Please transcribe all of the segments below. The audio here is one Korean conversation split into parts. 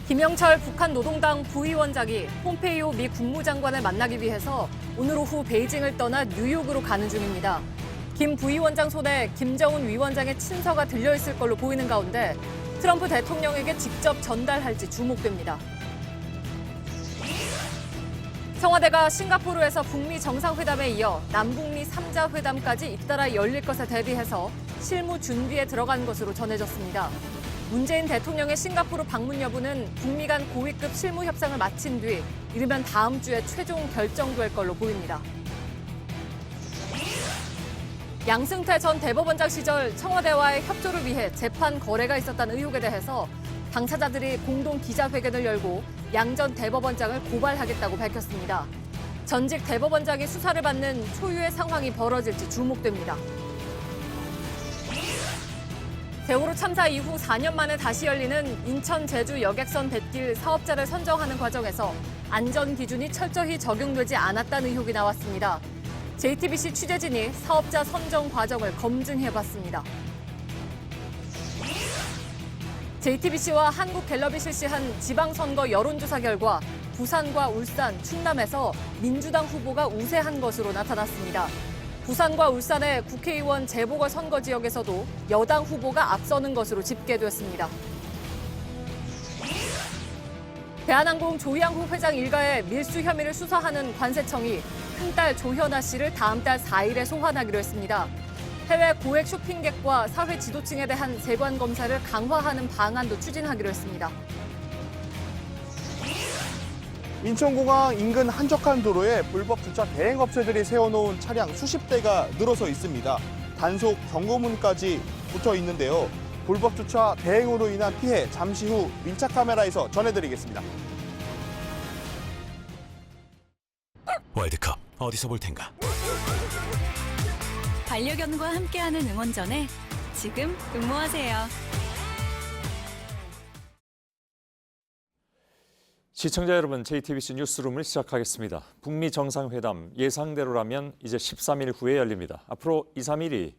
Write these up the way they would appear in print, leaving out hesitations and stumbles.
김영철 북한 노동당 부위원장이 폼페이오 미 국무장관을 만나기 위해서 오늘 오후 베이징을 떠나 뉴욕으로 가는 중입니다. 김 부위원장 손에 김정은 위원장의 친서가 들려있을 걸로 보이는 가운데 트럼프 대통령에게 직접 전달할지 주목됩니다. 청와대가 싱가포르에서 북미 정상회담에 이어 남북미 3자 회담까지 잇따라 열릴 것에 대비해서 실무 준비에 들어간 것으로 전해졌습니다. 문재인 대통령의 싱가포르 방문 여부는 북미 간 고위급 실무 협상을 마친 뒤 이르면 다음 주에 최종 결정될 걸로 보입니다. 양승태 전 대법원장 시절 청와대와의 협조를 위해 재판 거래가 있었다는 의혹에 대해서 당사자들이 공동 기자회견을 열고 양 전 대법원장을 고발하겠다고 밝혔습니다. 전직 대법원장이 수사를 받는 초유의 상황이 벌어질지 주목됩니다. 세월호 참사 이후 4년 만에 다시 열리는 인천 제주 여객선 뱃길 사업자를 선정하는 과정에서 안전 기준이 철저히 적용되지 않았다는 의혹이 나왔습니다. JTBC 취재진이 사업자 선정 과정을 검증해봤습니다. JTBC와 한국갤럽이 실시한 지방선거 여론조사 결과 부산과 울산, 충남에서 민주당 후보가 우세한 것으로 나타났습니다. 부산과 울산의 국회의원 재보궐선거 지역에서도 여당 후보가 앞서는 것으로 집계됐습니다. 대한항공 조양후 회장 일가의 밀수 혐의를 수사하는 관세청이 큰딸 조현아 씨를 다음 달 4일에 소환하기로 했습니다. 해외 고액 쇼핑객과 사회 지도층에 대한 세관 검사를 강화하는 방안도 추진하기로 했습니다. 인천공항 인근 한적한 도로에 불법 주차 대행업체들이 세워놓은 차량 수십 대가 늘어서 있습니다. 단속 경고문까지 붙어 있는데요. 불법 주차 대행으로 인한 피해 잠시 후 밀착 카메라에서 전해드리겠습니다. 월드컵 어디서 볼 텐가? 반려견과 함께하는 응원전에 지금 응모하세요. 시청자 여러분, JTBC 뉴스룸을 시작하겠습니다. 북미 정상회담 예상대로라면 이제 13일 후에 열립니다. 앞으로 2, 3일이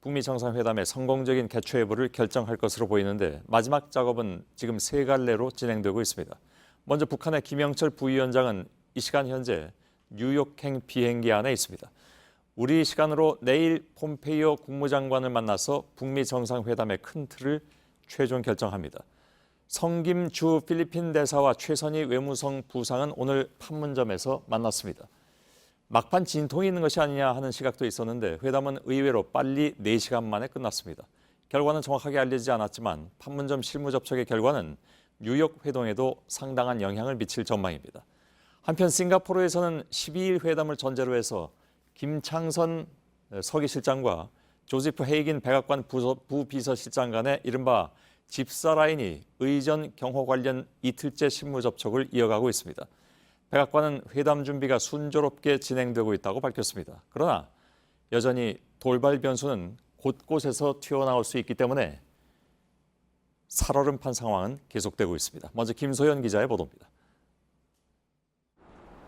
북미 정상회담의 성공적인 개최 여부를 결정할 것으로 보이는데 마지막 작업은 지금 세 갈래로 진행되고 있습니다. 먼저 북한의 김영철 부위원장은 이 시간 현재 뉴욕행 비행기 안에 있습니다. 우리 시간으로 내일 폼페이오 국무장관을 만나서 북미 정상회담의 큰 틀을 최종 결정합니다. 성김 주 필리핀 대사와 최선희 외무성 부상은 오늘 판문점에서 만났습니다. 막판 진통이 있는 것이 아니냐 하는 시각도 있었는데 회담은 의외로 빨리 4시간 만에 끝났습니다. 결과는 정확하게 알려지지 않았지만 판문점 실무 접촉의 결과는 뉴욕 회동에도 상당한 영향을 미칠 전망입니다. 한편 싱가포르에서는 12일 회담을 전제로 해서 김창선 서기실장과 조지프 헤이긴 백악관 부비서실장 간의 이른바 집사라인이 의전 경호 관련 이틀째 실무 접촉을 이어가고 있습니다. 백악관은 회담 준비가 순조롭게 진행되고 있다고 밝혔습니다. 그러나 여전히 돌발 변수는 곳곳에서 튀어나올 수 있기 때문에 살얼음판 상황은 계속되고 있습니다. 먼저 김소연 기자의 보도입니다.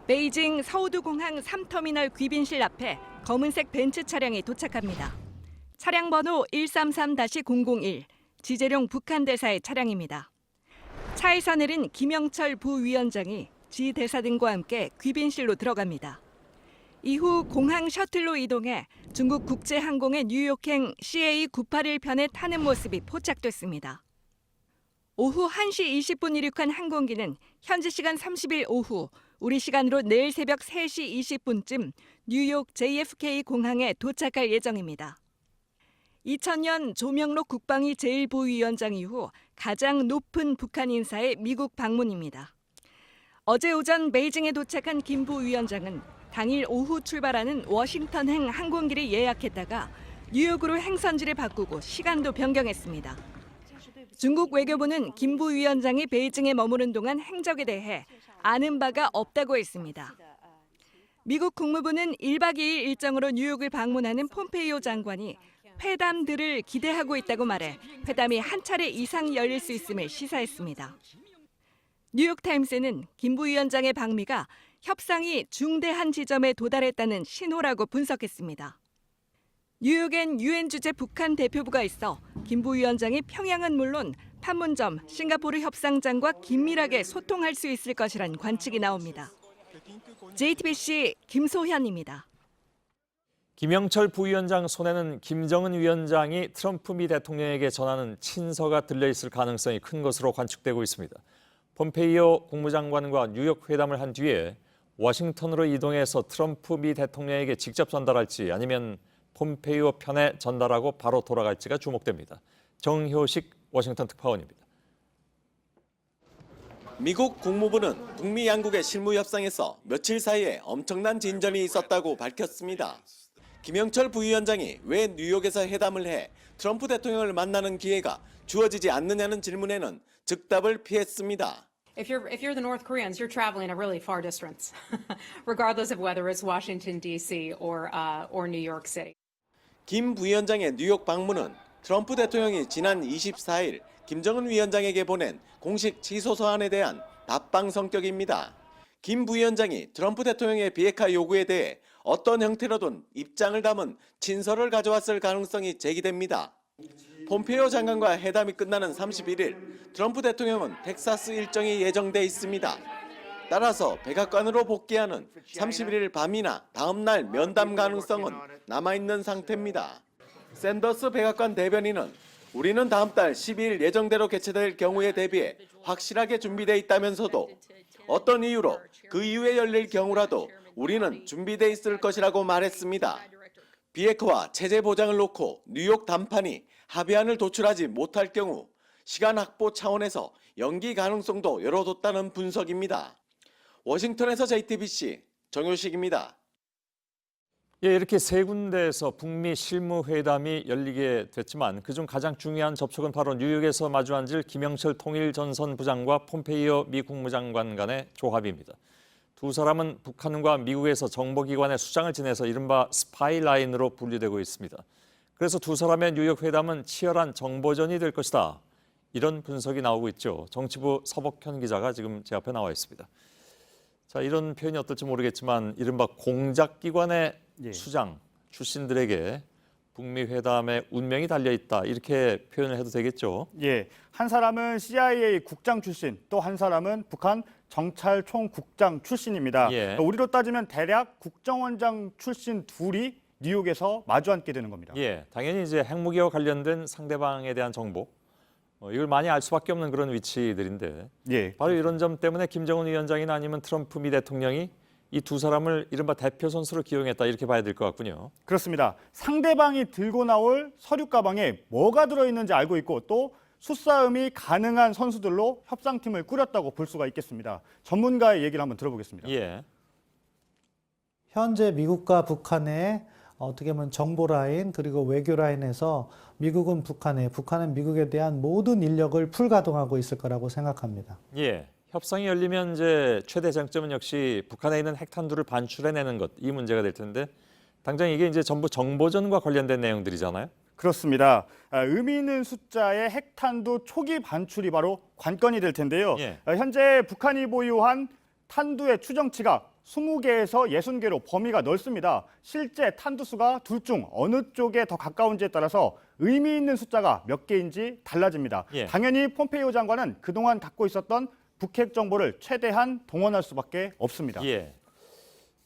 베이징 서우두공항 3터미널 귀빈실 앞에 검은색 벤츠 차량이 도착합니다. 차량 번호 133-001, 지재룡 북한 대사의 차량입니다. 차에서 내린 김영철 부위원장이 지 대사 등과 함께 귀빈실로 들어갑니다. 이후 공항 셔틀로 이동해 중국 국제항공의 뉴욕행 CA981편에 타는 모습이 포착됐습니다. 오후 1시 20분 이륙한 항공기는 현지 시간 30일 오후, 우리 시간으로 내일 새벽 3시 20분쯤 뉴욕 JFK 공항에 도착할 예정입니다. 2000년 조명록 국방위 제1부위원장 이후 가장 높은 북한 인사의 미국 방문입니다. 어제 오전 베이징에 도착한 김 부위원장은 당일 오후 출발하는 워싱턴행 항공기를 예약했다가 뉴욕으로 행선지를 바꾸고 시간도 변경했습니다. 중국 외교부는 김 부위원장이 베이징에 머무른 동안 행적에 대해 아는 바가 없다고 했습니다. 미국 국무부는 1박 2일 일정으로 뉴욕을 방문하는 폼페이오 장관이 회담들을 기대하고 있다고 말해 회담이 한 차례 이상 열릴 수 있음을 시사했습니다. 뉴욕타임스는 김 부위원장의 방미가 협상이 중대한 지점에 도달했다는 신호라고 분석했습니다. 뉴욕엔 유엔 주재 북한 대표부가 있어 김 부위원장이 평양은 물론 판문점 싱가포르 협상장과 긴밀하게 소통할 수 있을 것이란 관측이 나옵니다. JTBC 김소현입니다. 김영철 부위원장 손에는 김정은 위원장이 트럼프 미 대통령에게 전하는 친서가 들려있을 가능성이 큰 것으로 관측되고 있습니다. 폼페이오 국무장관과 뉴욕 회담을 한 뒤에 워싱턴으로 이동해서 트럼프 미 대통령에게 직접 전달할지 아니면 폼페이오 편에 전달하고 바로 돌아갈지가 주목됩니다. 정효식 워싱턴 특파원입니다. 미국 국무부는 북미 양국의 실무 협상에서 며칠 사이에 엄청난 진전이 있었다고 밝혔습니다. 김영철 부위원장이 왜 뉴욕에서 회담을 해 트럼프 대통령을 만나는 기회가 주어지지 않느냐는 질문에는 즉답을 피했습니다. If you're the North Koreans, you're traveling a really far distance, regardless of whether it's Washington D.C. or New York City. 김 부위원장의 뉴욕 방문은 트럼프 대통령이 지난 24일 김정은 위원장에게 보낸 공식 취소서안에 대한 답방 성격입니다. 김 부위원장이 트럼프 대통령의 비핵화 요구에 대해 어떤 형태로든 입장을 담은 친서를 가져왔을 가능성이 제기됩니다. 폼페이오 장관과 회담이 끝나는 31일 트럼프 대통령은 텍사스 일정이 예정돼 있습니다. 따라서 백악관으로 복귀하는 31일 밤이나 다음 날 면담 가능성은 남아있는 상태입니다. 샌더스 백악관 대변인은 우리는 다음 달 12일 예정대로 개최될 경우에 대비해 확실하게 준비돼 있다면서도 어떤 이유로 그 이후에 열릴 경우라도 우리는 준비돼 있을 것이라고 말했습니다. 비핵화와 체제 보장을 놓고 뉴욕 담판이 합의안을 도출하지 못할 경우 시간 확보 차원에서 연기 가능성도 열어뒀다는 분석입니다. 워싱턴에서 JTBC 정효식입니다. 예, 이렇게 세 군데에서 북미 실무회담이 열리게 됐지만 그중 가장 중요한 접촉은 바로 뉴욕에서 마주 앉을 김영철 통일전선 부장과 폼페이오 미 국무장관 간의 조합입니다. 두 사람은 북한과 미국에서 정보기관의 수장을 지내서 이른바 스파이 라인으로 분류되고 있습니다. 그래서 두 사람의 뉴욕 회담은 치열한 정보전이 될 것이다. 이런 분석이 나오고 있죠. 정치부 서복현 기자가 지금 제 앞에 나와 있습니다. 자, 이런 표현이 어떨지 모르겠지만 이른바 공작기관의 수장 출신들에게 북미 회담의 운명이 달려있다. 이렇게 표현을 해도 되겠죠. 예, 한 사람은 CIA 국장 출신, 또 한 사람은 북한 정찰총국장 출신입니다. 예. 우리로 따지면 대략 국정원장 출신 둘이 뉴욕에서 마주 앉게 되는 겁니다. 예, 당연히 이제 핵무기와 관련된 상대방에 대한 정보 이걸 많이 알 수밖에 없는 그런 위치들인데 예, 바로 이런 점 때문에 김정은 위원장이나 아니면 트럼프 미 대통령이 이 두 사람을 이른바 대표 선수로 기용했다 이렇게 봐야 될 것 같군요. 그렇습니다. 상대방이 들고 나올 서류 가방에 뭐가 들어있는지 알고 있고 또 수싸움이 가능한 선수들로 협상팀을 꾸렸다고 볼 수가 있겠습니다. 전문가의 얘기를 한번 들어보겠습니다. 예. 현재 미국과 북한의 어떻게 보면 정보 라인 그리고 외교 라인에서 미국은 북한에, 북한은 미국에 대한 모든 인력을 풀가동하고 있을 거라고 생각합니다. 예. 협상이 열리면 이제 최대 쟁점은 역시 북한에 있는 핵탄두를 반출해내는 것, 이 문제가 될 텐데 당장 이게 이제 전부 정보전과 관련된 내용들이잖아요. 그렇습니다. 의미 있는 숫자의 핵탄두 초기 반출이 바로 관건이 될 텐데요. 예. 현재 북한이 보유한 탄두의 추정치가 20개에서 60개로 범위가 넓습니다. 실제 탄두 수가 둘 중 어느 쪽에 더 가까운지에 따라서 의미 있는 숫자가 몇 개인지 달라집니다. 예. 당연히 폼페이오 장관은 그동안 갖고 있었던 북핵 정보를 최대한 동원할 수밖에 없습니다. 예.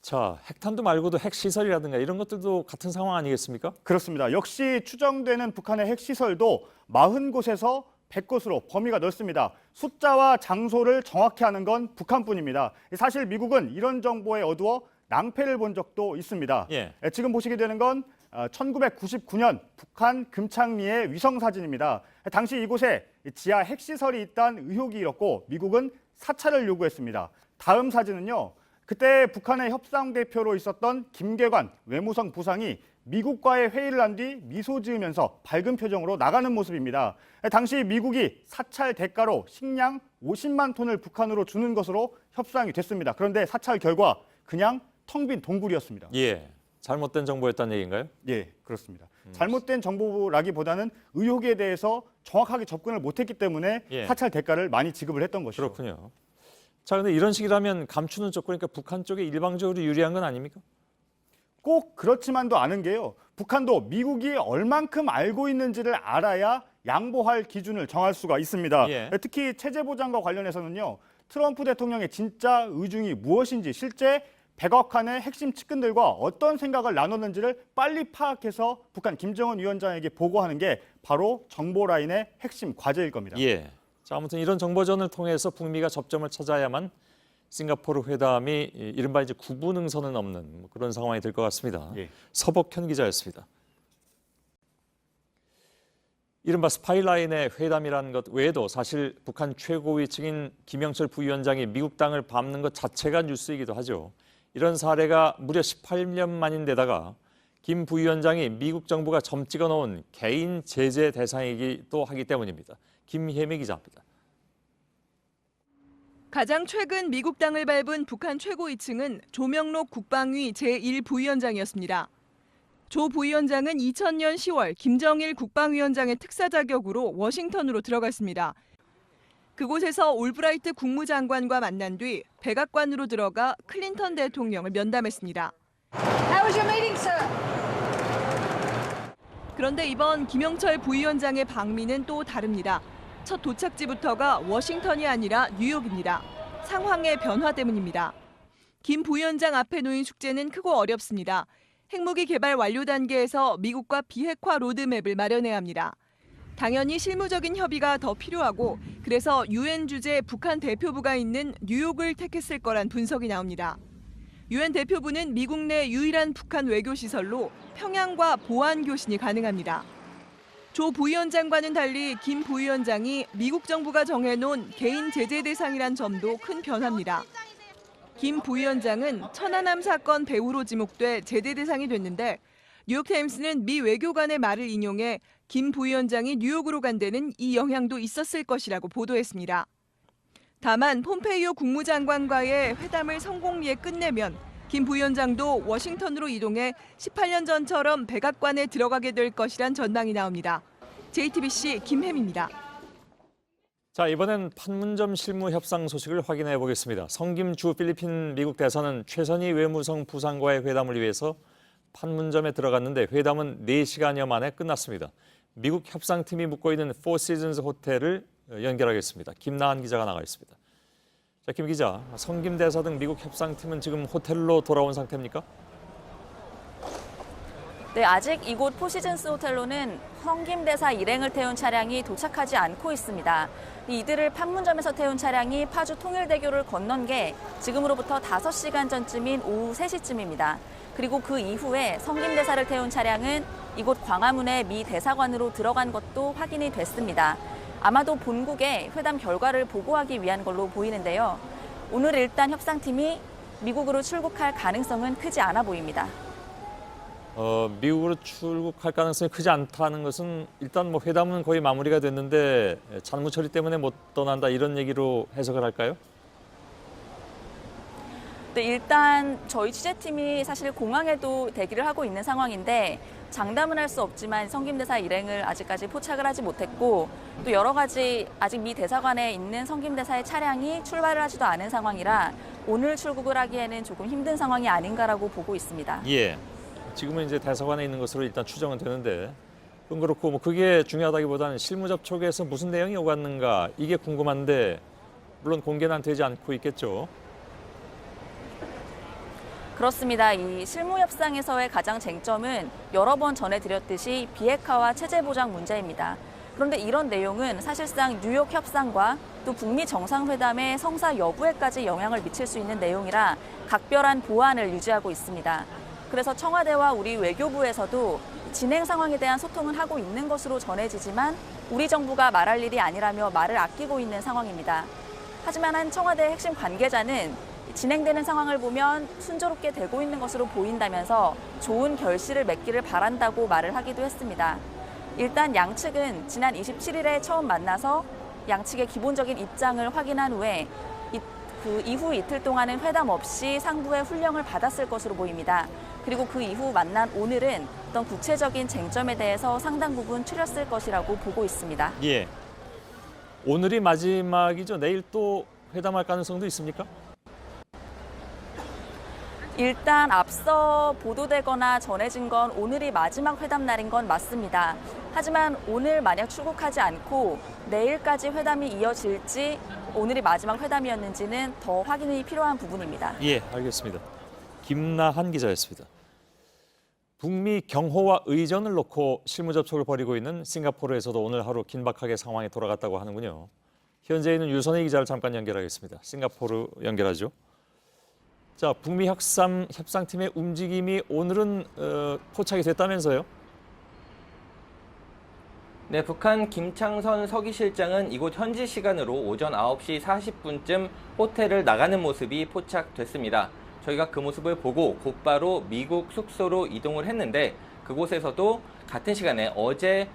자, 핵탄두 말고도 핵시설이라든가 이런 것들도 같은 상황 아니겠습니까? 그렇습니다. 역시 추정되는 북한의 핵시설도 40곳에서 100곳으로 범위가 넓습니다. 숫자와 장소를 정확히 하는 건 북한뿐입니다. 사실 미국은 이런 정보에 어두워 낭패를 본 적도 있습니다. 예. 지금 보시게 되는 건 1999년 북한 금창리의 위성 사진입니다. 당시 이곳에 지하 핵시설이 있다는 의혹이 일었고 미국은 사찰을 요구했습니다. 다음 사진은요. 그때 북한의 협상 대표로 있었던 김계관 외무성 부상이 미국과의 회의를 한 뒤 미소 지으면서 밝은 표정으로 나가는 모습입니다. 당시 미국이 사찰 대가로 식량 50만 톤을 북한으로 주는 것으로 협상이 됐습니다. 그런데 사찰 결과 그냥 텅 빈 동굴이었습니다. 예. 잘못된 정보였다는 얘기인가요? 예, 그렇습니다. 잘못된 정보라기보다는 의혹에 대해서 정확하게 접근을 못했기 때문에 예. 사찰 대가를 많이 지급을 했던 것이죠. 그렇군요. 자, 근데 이런 식이라면 감추는 쪽, 그러니까 북한 쪽에 일방적으로 유리한 건 아닙니까? 꼭 그렇지만도 않은 게요. 북한도 미국이 얼만큼 알고 있는지를 알아야 양보할 기준을 정할 수가 있습니다. 예. 특히 체제 보장과 관련해서는요. 트럼프 대통령의 진짜 의중이 무엇인지 실제 백악관의 핵심 측근들과 어떤 생각을 나눴는지를 빨리 파악해서 북한 김정은 위원장에게 보고하는 게 바로 정보 라인의 핵심 과제일 겁니다. 예. 자, 아무튼 이런 정보전을 통해서 북미가 접점을 찾아야만 싱가포르 회담이 이른바 이제 구분응선은 없는 그런 상황이 될 것 같습니다. 예. 서복현 기자였습니다. 이른바 스파이라인의 회담이라는 것 외에도 사실 북한 최고위층인 김영철 부위원장이 미국 땅을 밟는 것 자체가 뉴스이기도 하죠. 이런 사례가 무려 18년 만인데다가 김 부위원장이 미국 정부가 점 찍어 놓은 개인 제재 대상이기도 하기 때문입니다. 김혜미 기자입니다. 가장 최근 미국 땅을 밟은 북한 최고위층은 조명록 국방위 제1부위원장이었습니다. 조 부위원장은 2000년 10월 김정일 국방위원장의 특사 자격으로 워싱턴으로 들어갔습니다. 그곳에서 올브라이트 국무장관과 만난 뒤 백악관으로 들어가 클린턴 대통령을 면담했습니다. 그런데 이번 김영철 부위원장의 방미는 또 다릅니다. 첫 도착지부터가 워싱턴이 아니라 뉴욕입니다. 상황의 변화 때문입니다. 김 부위원장 앞에 놓인 숙제는 크고 어렵습니다. 핵무기 개발 완료 단계에서 미국과 비핵화 로드맵을 마련해야 합니다. 당연히 실무적인 협의가 더 필요하고 그래서 유엔 주재 북한 대표부가 있는 뉴욕을 택했을 거란 분석이 나옵니다. 유엔 대표부는 미국 내 유일한 북한 외교시설로 평양과 보안 교신이 가능합니다. 조 부위원장과는 달리 김 부위원장이 미국 정부가 정해놓은 개인 제재 대상이란 점도 큰 변화입니다. 김 부위원장은 천안함 사건 배후로 지목돼 제재 대상이 됐는데 뉴욕타임스는 미 외교관의 말을 인용해 김 부위원장이 뉴욕으로 간 데는 이 영향도 있었을 것이라고 보도했습니다. 다만 폼페이오 국무장관과의 회담을 성공리에 끝내면 김 부위원장도 워싱턴으로 이동해 18년 전처럼 백악관에 들어가게 될 것이란 전망이 나옵니다. JTBC 김혜미입니다. 자, 이번엔 판문점 실무 협상 소식을 확인해 보겠습니다. 성김 주 필리핀 미국 대사는 최선희 외무성 부상과의 회담을 위해서 판문점에 들어갔는데 회담은 4시간여 만에 끝났습니다. 미국 협상팀이 묵고 있는 포 시즌스 호텔을 연결하겠습니다. 김나한 기자가 나가 있습니다. 자, 김 기자, 성김 대사 등 미국 협상팀은 지금 호텔로 돌아온 상태입니까? 네, 아직 이곳 포시즌스 호텔로는 성김 대사 일행을 태운 차량이 도착하지 않고 있습니다. 이들을 판문점에서 태운 차량이 파주 통일대교를 건넌 게 지금으로부터 5시간 전쯤인 오후 3시쯤입니다. 그리고 그 이후에 성김 대사를 태운 차량은 이곳 광화문의 미 대사관으로 들어간 것도 확인이 됐습니다. 아마도 본국에 회담 결과를 보고하기 위한 걸로 보이는데요. 오늘 일단 협상팀이 미국으로 출국할 가능성은 크지 않아 보입니다. 미국으로 출국할 가능성이 크지 않다는 것은 일단 뭐 회담은 거의 마무리가 됐는데 잔무 처리 때문에 못 떠난다 이런 얘기로 해석을 할까요? 네, 일단 저희 취재팀이 사실 공항에도 대기를 하고 있는 상황인데 장담은 할 수 없지만 성김 대사 일행을 아직까지 포착을 하지 못했고 또 여러 가지 아직 미 대사관에 있는 성김 대사의 차량이 출발을 하지도 않은 상황이라 오늘 출국을 하기에는 조금 힘든 상황이 아닌가라고 보고 있습니다. 예. 지금은 이제 대사관에 있는 것으로 일단 추정은 되는데 그건 그렇고 뭐 그게 중요하다기보다는 실무 접촉에서 무슨 내용이 오갔는가 이게 궁금한데 물론 공개는 되지 않고 있겠죠. 그렇습니다. 이 실무 협상에서의 가장 쟁점은 여러 번 전해드렸듯이 비핵화와 체제 보장 문제입니다. 그런데 이런 내용은 사실상 뉴욕 협상과 또 북미 정상회담의 성사 여부에까지 영향을 미칠 수 있는 내용이라 각별한 보안을 유지하고 있습니다. 그래서 청와대와 우리 외교부에서도 진행 상황에 대한 소통을 하고 있는 것으로 전해지지만 우리 정부가 말할 일이 아니라며 말을 아끼고 있는 상황입니다. 하지만 한 청와대 핵심 관계자는 진행되는 상황을 보면 순조롭게 되고 있는 것으로 보인다면서 좋은 결실을 맺기를 바란다고 말을 하기도 했습니다. 일단 양측은 지난 27일에 처음 만나서 양측의 기본적인 입장을 확인한 후에 그 이후 이틀 동안은 회담 없이 상부의 훈령을 받았을 것으로 보입니다. 그리고 그 이후 만난 오늘은 어떤 구체적인 쟁점에 대해서 상당 부분 추렸을 것이라고 보고 있습니다. 예. 오늘이 마지막이죠. 내일 또 회담할 가능성도 있습니까? 일단 앞서 보도되거나 전해진 건 오늘이 마지막 회담 날인 건 맞습니다. 하지만 오늘 만약 출국하지 않고 내일까지 회담이 이어질지 오늘이 마지막 회담이었는지는 더 확인이 필요한 부분입니다. 예, 알겠습니다. 김나한 기자였습니다. 북미 경호와 의전을 놓고 실무 접촉을 벌이고 있는 싱가포르에서도 오늘 하루 긴박하게 상황이 돌아갔다고 하는군요. 현재 있는 유선희 기자를 잠깐 연결하겠습니다. 싱가포르 연결하죠. 자, 북미 협상팀의 움직임이 오늘은 포착이 됐다면서요? 네, 북한 김창선 서기실장은 이곳 현지 시간으로 오전 9시 40분쯤 호텔을 나가는 모습이 포착됐습니다. 저희가 그 모습을 보고 곧바로 미국 숙소로 이동을 했는데 그곳에서도 같은 시간에 어제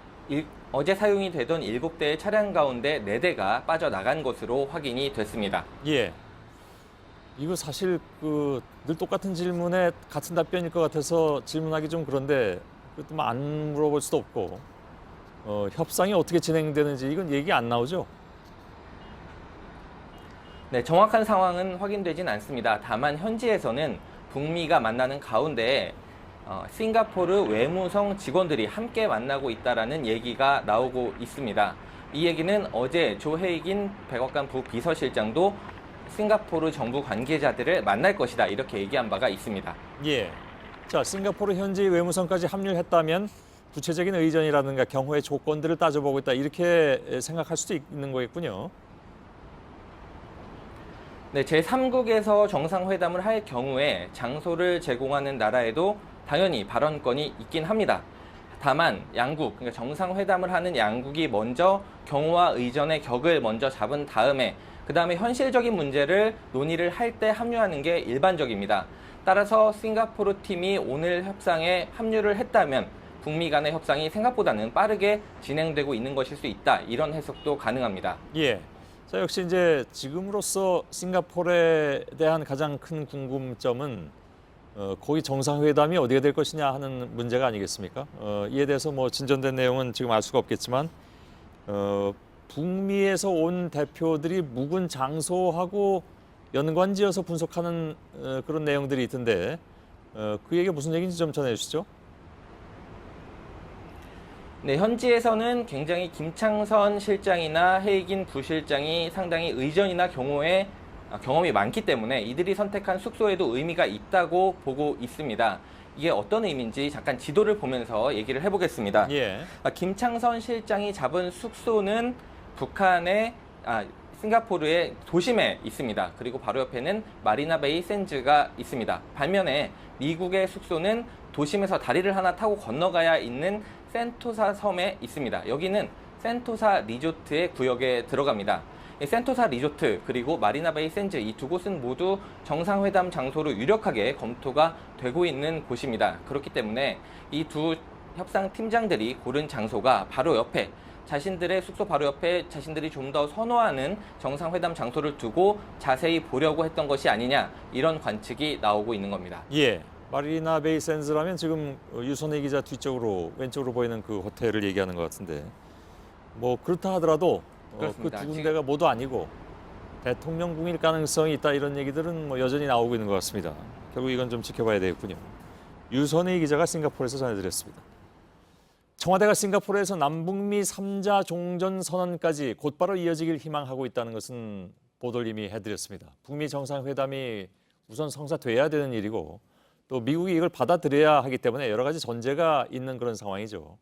사용이 되던 7대의 차량 가운데 4대가 빠져나간 것으로 확인이 됐습니다. 예. 이거 사실 늘 똑같은 질문에 같은 답변일 것 같아서 질문하기 좀 그런데 그것도 안 물어볼 수도 없고 협상이 어떻게 진행되는지 이건 얘기 안 나오죠? 네, 정확한 상황은 확인되진 않습니다. 다만 현지에서는 북미가 만나는 가운데 싱가포르 외무성 직원들이 함께 만나고 있다라는 얘기가 나오고 있습니다. 이 얘기는 어제 조혜익인 백악관 부비서실장도 싱가포르 정부 관계자들을 만날 것이다 이렇게 얘기한 바가 있습니다. 예. 자, 싱가포르 현지 외무성까지 합류했다면 구체적인 의전이라든가 경호의 조건들을 따져보고 있다 이렇게 생각할 수도 있는 거겠군요. 네, 제3국에서 정상회담을 할 경우에 장소를 제공하는 나라에도 당연히 발언권이 있긴 합니다. 다만 양국, 그러니까 정상회담을 하는 양국이 먼저 경호와 의전의 격을 먼저 잡은 다음에 그다음에 현실적인 문제를 논의를 할 때 합류하는 게 일반적입니다. 따라서 싱가포르 팀이 오늘 협상에 합류를 했다면 북미 간의 협상이 생각보다는 빠르게 진행되고 있는 것일 수 있다. 이런 해석도 가능합니다. 예. 자, 역시 이제 지금으로서 싱가포르에 대한 가장 큰 궁금점은 거기 정상회담이 어디가 될 것이냐 하는 문제가 아니겠습니까? 이에 대해서 뭐 진전된 내용은 지금 알 수가 없겠지만 북미에서 온 대표들이 묵은 장소하고 연관지어서 분석하는 그런 내용들이 있던데 그 얘기가 무슨 얘기인지 좀 전해주시죠. 네, 현지에서는 굉장히 김창선 실장이나 해익인 부실장이 상당히 의전이나 경호에 경험이 많기 때문에 이들이 선택한 숙소에도 의미가 있다고 보고 있습니다. 이게 어떤 의미인지 잠깐 지도를 보면서 얘기를 해보겠습니다. 예. 김창선 실장이 잡은 숙소는 북한의 싱가포르의 도심에 있습니다. 그리고 바로 옆에는 마리나베이 샌즈가 있습니다. 반면에 미국의 숙소는 도심에서 다리를 하나 타고 건너가야 있는 센토사 섬에 있습니다. 여기는 센토사 리조트의 구역에 들어갑니다. 센토사 리조트 그리고 마리나베이 샌즈 이 두 곳은 모두 정상회담 장소로 유력하게 검토가 되고 있는 곳입니다. 그렇기 때문에 이 두 협상 팀장들이 고른 장소가 바로 옆에 자신들의 숙소 바로 옆에 자신들이 좀 더 선호하는 정상회담 장소를 두고 자세히 보려고 했던 것이 아니냐 이런 관측이 나오고 있는 겁니다. 예. 마리나 베이 샌즈라면 지금 유선희 기자 뒤쪽으로 왼쪽으로 보이는 그 호텔을 얘기하는 것 같은데 뭐 그렇다 하더라도 그 두 군데가 모두 아니고 대통령궁일 가능성이 있다 이런 얘기들은 뭐 여전히 나오고 있는 것 같습니다. 결국 이건 좀 지켜봐야 되겠군요. 유선희 기자가 싱가포르에서 전해드렸습니다. 청와대가 싱가포르에서 남북미 3자 종전선언까지 곧바로 이어지길 희망하고 있다는 것은 보도를 이미 해드렸습니다. 북미 정상회담이 우선 성사돼야 되는 일이고 또 미국이 이걸 받아들여야 하기 때문에 여러 가지 전제가 있는 그런 상황이죠.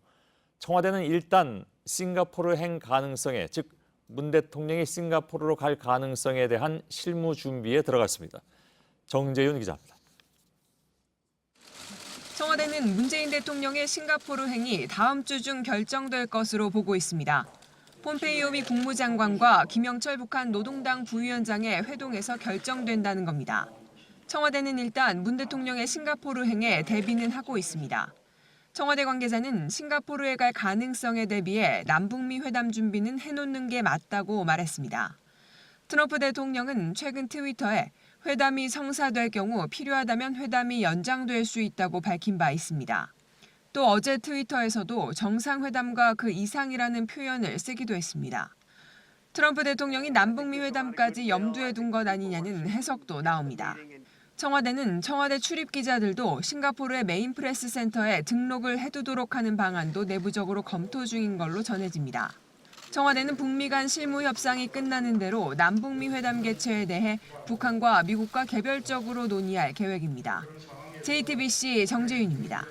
청와대는 일단 싱가포르행 가능성에, 즉 문 대통령이 싱가포르로 갈 가능성에 대한 실무 준비에 들어갔습니다. 정재윤 기자입니다. 청와대는 문재인 대통령의 싱가포르 행이 다음 주 중 결정될 것으로 보고 있습니다. 폼페이오 미 국무장관과 김영철 북한 노동당 부위원장의 회동에서 결정된다는 겁니다. 청와대는 일단 문 대통령의 싱가포르 행에 대비는 하고 있습니다. 청와대 관계자는 싱가포르에 갈 가능성에 대비해 남북미 회담 준비는 해놓는 게 맞다고 말했습니다. 트럼프 대통령은 최근 트위터에 회담이 성사될 경우 필요하다면 회담이 연장될 수 있다고 밝힌 바 있습니다. 또 어제 트위터에서도 정상회담과 그 이상이라는 표현을 쓰기도 했습니다. 트럼프 대통령이 남북미 회담까지 염두에 둔 것 아니냐는 해석도 나옵니다. 청와대는 청와대 출입 기자들도 싱가포르의 메인 프레스 센터에 등록을 해두도록 하는 방안도 내부적으로 검토 중인 걸로 전해집니다. 청와대는 북미 간 실무 협상이 끝나는 대로 남북미 회담 개최에 대해 북한과 미국과 개별적으로 논의할 계획입니다. JTBC 정재윤입니다.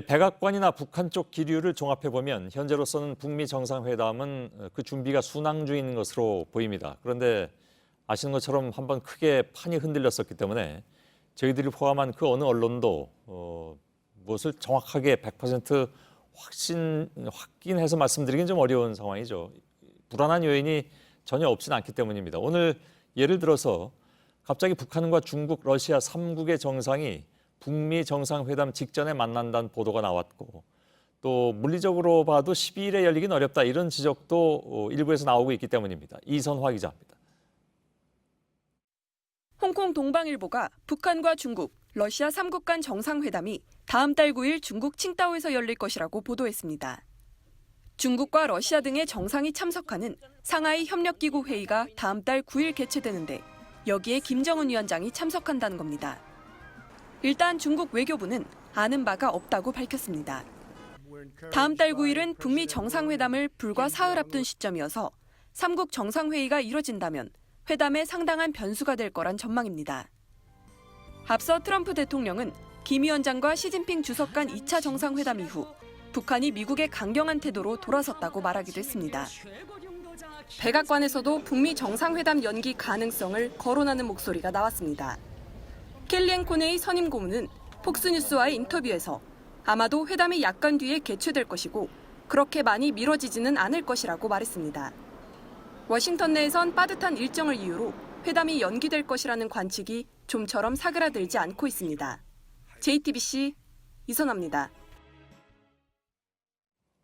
백악관이나 북한 쪽 기류를 종합해보면 현재로서는 북미 정상회담은 그 준비가 순항 중인 것으로 보입니다. 그런데 아시는 것처럼 한번 크게 판이 흔들렸었기 때문에 저희들이 포함한 그 어느 언론도 무엇을 정확하게 100% 확인해서 말씀드리긴 좀 어려운 상황이죠. 불안한 요인이 전혀 없지는 않기 때문입니다. 오늘 예를 들어서 갑자기 북한과 중국, 러시아 3국의 정상이 북미 정상회담 직전에 만난다는 보도가 나왔고 또 물리적으로 봐도 12일에 열리긴 어렵다 이런 지적도 일부에서 나오고 있기 때문입니다. 이선화 기자입니다. 홍콩 동방일보가 북한과 중국, 러시아 3국 간 정상회담이 다음 달 9일 중국 칭다오에서 열릴 것이라고 보도했습니다. 중국과 러시아 등의 정상이 참석하는 상하이 협력기구 회의가 다음 달 9일 개최되는데 여기에 김정은 위원장이 참석한다는 겁니다. 일단 중국 외교부는 아는 바가 없다고 밝혔습니다. 다음 달 9일은 북미 정상회담을 불과 사흘 앞둔 시점이어서 3국 정상회의가 이뤄진다면 회담에 상당한 변수가 될 거란 전망입니다. 앞서 트럼프 대통령은 김 위원장과 시진핑 주석 간 2차 정상회담 이후 북한이 미국의 강경한 태도로 돌아섰다고 말하기도 했습니다. 백악관에서도 북미 정상회담 연기 가능성을 거론하는 목소리가 나왔습니다. 켈리앤 코네이 선임 고문은 폭스뉴스와의 인터뷰에서 아마도 회담이 약간 뒤에 개최될 것이고 그렇게 많이 미뤄지지는 않을 것이라고 말했습니다. 워싱턴 내에선 빠듯한 일정을 이유로 회담이 연기될 것이라는 관측이 좀처럼 사그라들지 않고 있습니다. JTBC 이선아입니다.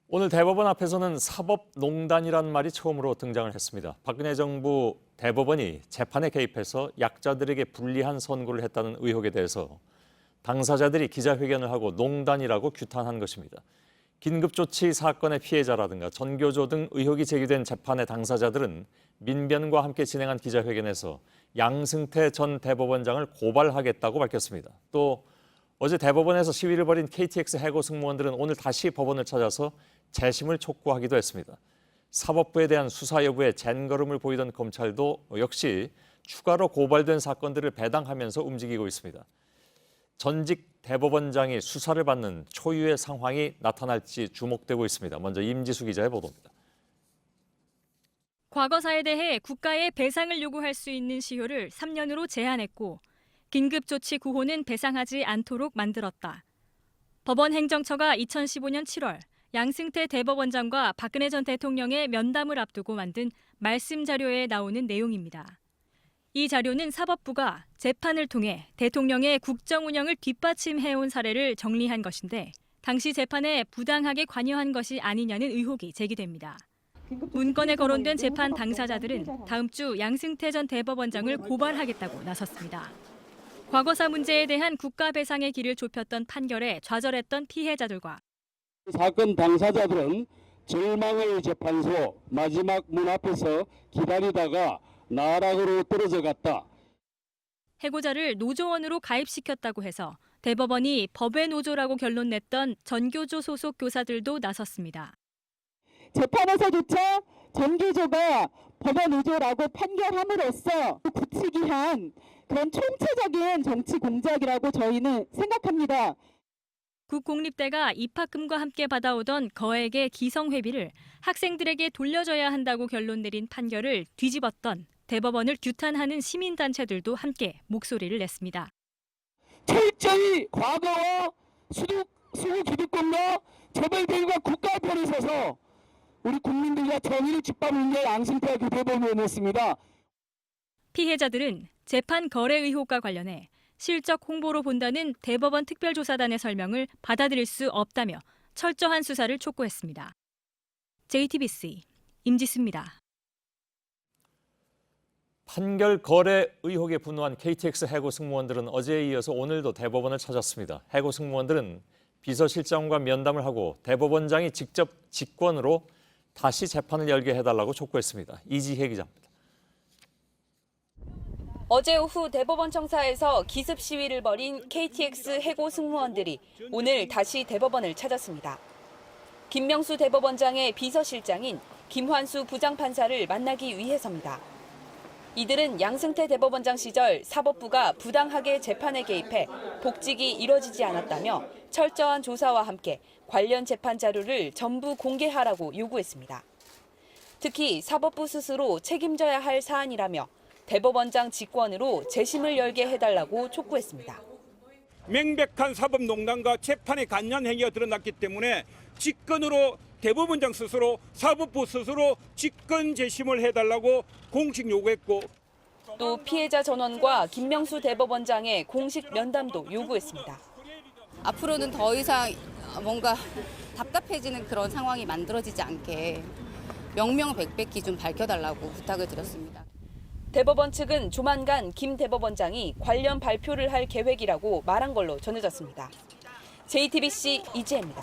오늘 대법원 앞에서는 사법농단이라는 말이 처음으로 등장을 했습니다. 박근혜 정부 대법원이 재판에 개입해서 약자들에게 불리한 선고를 했다는 의혹에 대해서 당사자들이 기자회견을 하고 농단이라고 규탄한 것입니다. 긴급조치 사건의 피해자라든가 전교조 등 의혹이 제기된 재판의 당사자들은 민변과 함께 진행한 기자회견에서 양승태 전 대법원장을 고발하겠다고 밝혔습니다. 또 어제 대법원에서 시위를 벌인 KTX 해고 승무원들은 오늘 다시 법원을 찾아서 재심을 촉구하기도 했습니다. 사법부에 대한 수사 여부에 젠걸음을 보이던 검찰도 역시 추가로 고발된 사건들을 배당하면서 움직이고 있습니다. 전직 대법원장이 수사를 받는 초유의 상황이 나타날지 주목되고 있습니다. 먼저 임지수 기자의 보도입니다. 과거사에 대해 국가에 배상을 요구할 수 있는 시효를 3년으로 제한했고 긴급조치 구호는 배상하지 않도록 만들었다. 법원 행정처가 2015년 7월 양승태 대법원장과 박근혜 전 대통령의 면담을 앞두고 만든 말씀 자료에 나오는 내용입니다. 이 자료는 사법부가 재판을 통해 대통령의 국정 운영을 뒷받침해온 사례를 정리한 것인데 당시 재판에 부당하게 관여한 것이 아니냐는 의혹이 제기됩니다. 문건에 거론된 재판 당사자들은 다음 주 양승태 전 대법원장을 고발하겠다고 나섰습니다. 과거사 문제에 대한 국가 배상의 길을 좁혔던 판결에 좌절했던 피해자들과 사건 당사자들은 절망의 재판소 마지막 문 앞에서 기다리다가 나락으로 떨어져 갔다. 해고자를 노조원으로 가입시켰다고 해서 대법원이 법의 노조라고 결론 냈던 전교조 소속 교사들도 나섰습니다. 재판에서조차 전교조가 법의 노조라고 판결함으로써 굳히기 한 그런 총체적인 정치 공작이라고 저희는 생각합니다. 국공립대가 입학금과 함께 받아오던 거액의 기성회비를 학생들에게 돌려줘야 한다고 결론 내린 판결을 뒤집었던 대법원을 규탄하는 시민단체들도 함께 목소리를 냈습니다. 철저히 과거와 수구 기득권과 재벌 대우가 국가의 편에 서서 우리 국민들과 정의를 짓밟는 게 양승태 대법원이었습니다. 피해자들은 재판 거래 의혹과 관련해 실적 홍보로 본다는 대법원 특별조사단의 설명을 받아들일 수 없다며 철저한 수사를 촉구했습니다. JTBC 임지수입니다. 판결 거래 의혹에 분노한 KTX 해고 승무원들은 어제에 이어서 오늘도 대법원을 찾았습니다. 해고 승무원들은 비서실장과 면담을 하고 대법원장이 직접 직권으로 다시 재판을 열게 해달라고 촉구했습니다. 이지혜 기자입니다. 어제 오후 대법원 청사에서 기습 시위를 벌인 KTX 해고 승무원들이 오늘 다시 대법원을 찾았습니다. 김명수 대법원장의 비서실장인 김환수 부장판사를 만나기 위해서입니다. 이들은 양승태 대법원장 시절 사법부가 부당하게 재판에 개입해 복직이 이뤄지지 않았다며 철저한 조사와 함께 관련 재판 자료를 전부 공개하라고 요구했습니다. 특히 사법부 스스로 책임져야 할 사안이라며 대법원장 직권으로 재심을 열게 해달라고 촉구했습니다. 명백한 사법농단과 재판의 관련 행위가 드러났기 때문에 직권으로 대법원장 스스로 사법부 스스로 직권 재심을 해달라고 공식 요구했고 또 피해자 전원과 김명수 대법원장의 공식 면담도 요구했습니다. 앞으로는 더 이상 뭔가 답답해지는 그런 상황이 만들어지지 않게 명명백백히 좀 밝혀달라고 부탁을 드렸습니다. 대법원 측은 조만간 김 대법원장이 관련 발표를 할 계획이라고 말한 걸로 전해졌습니다. JTBC 이지혜입니다.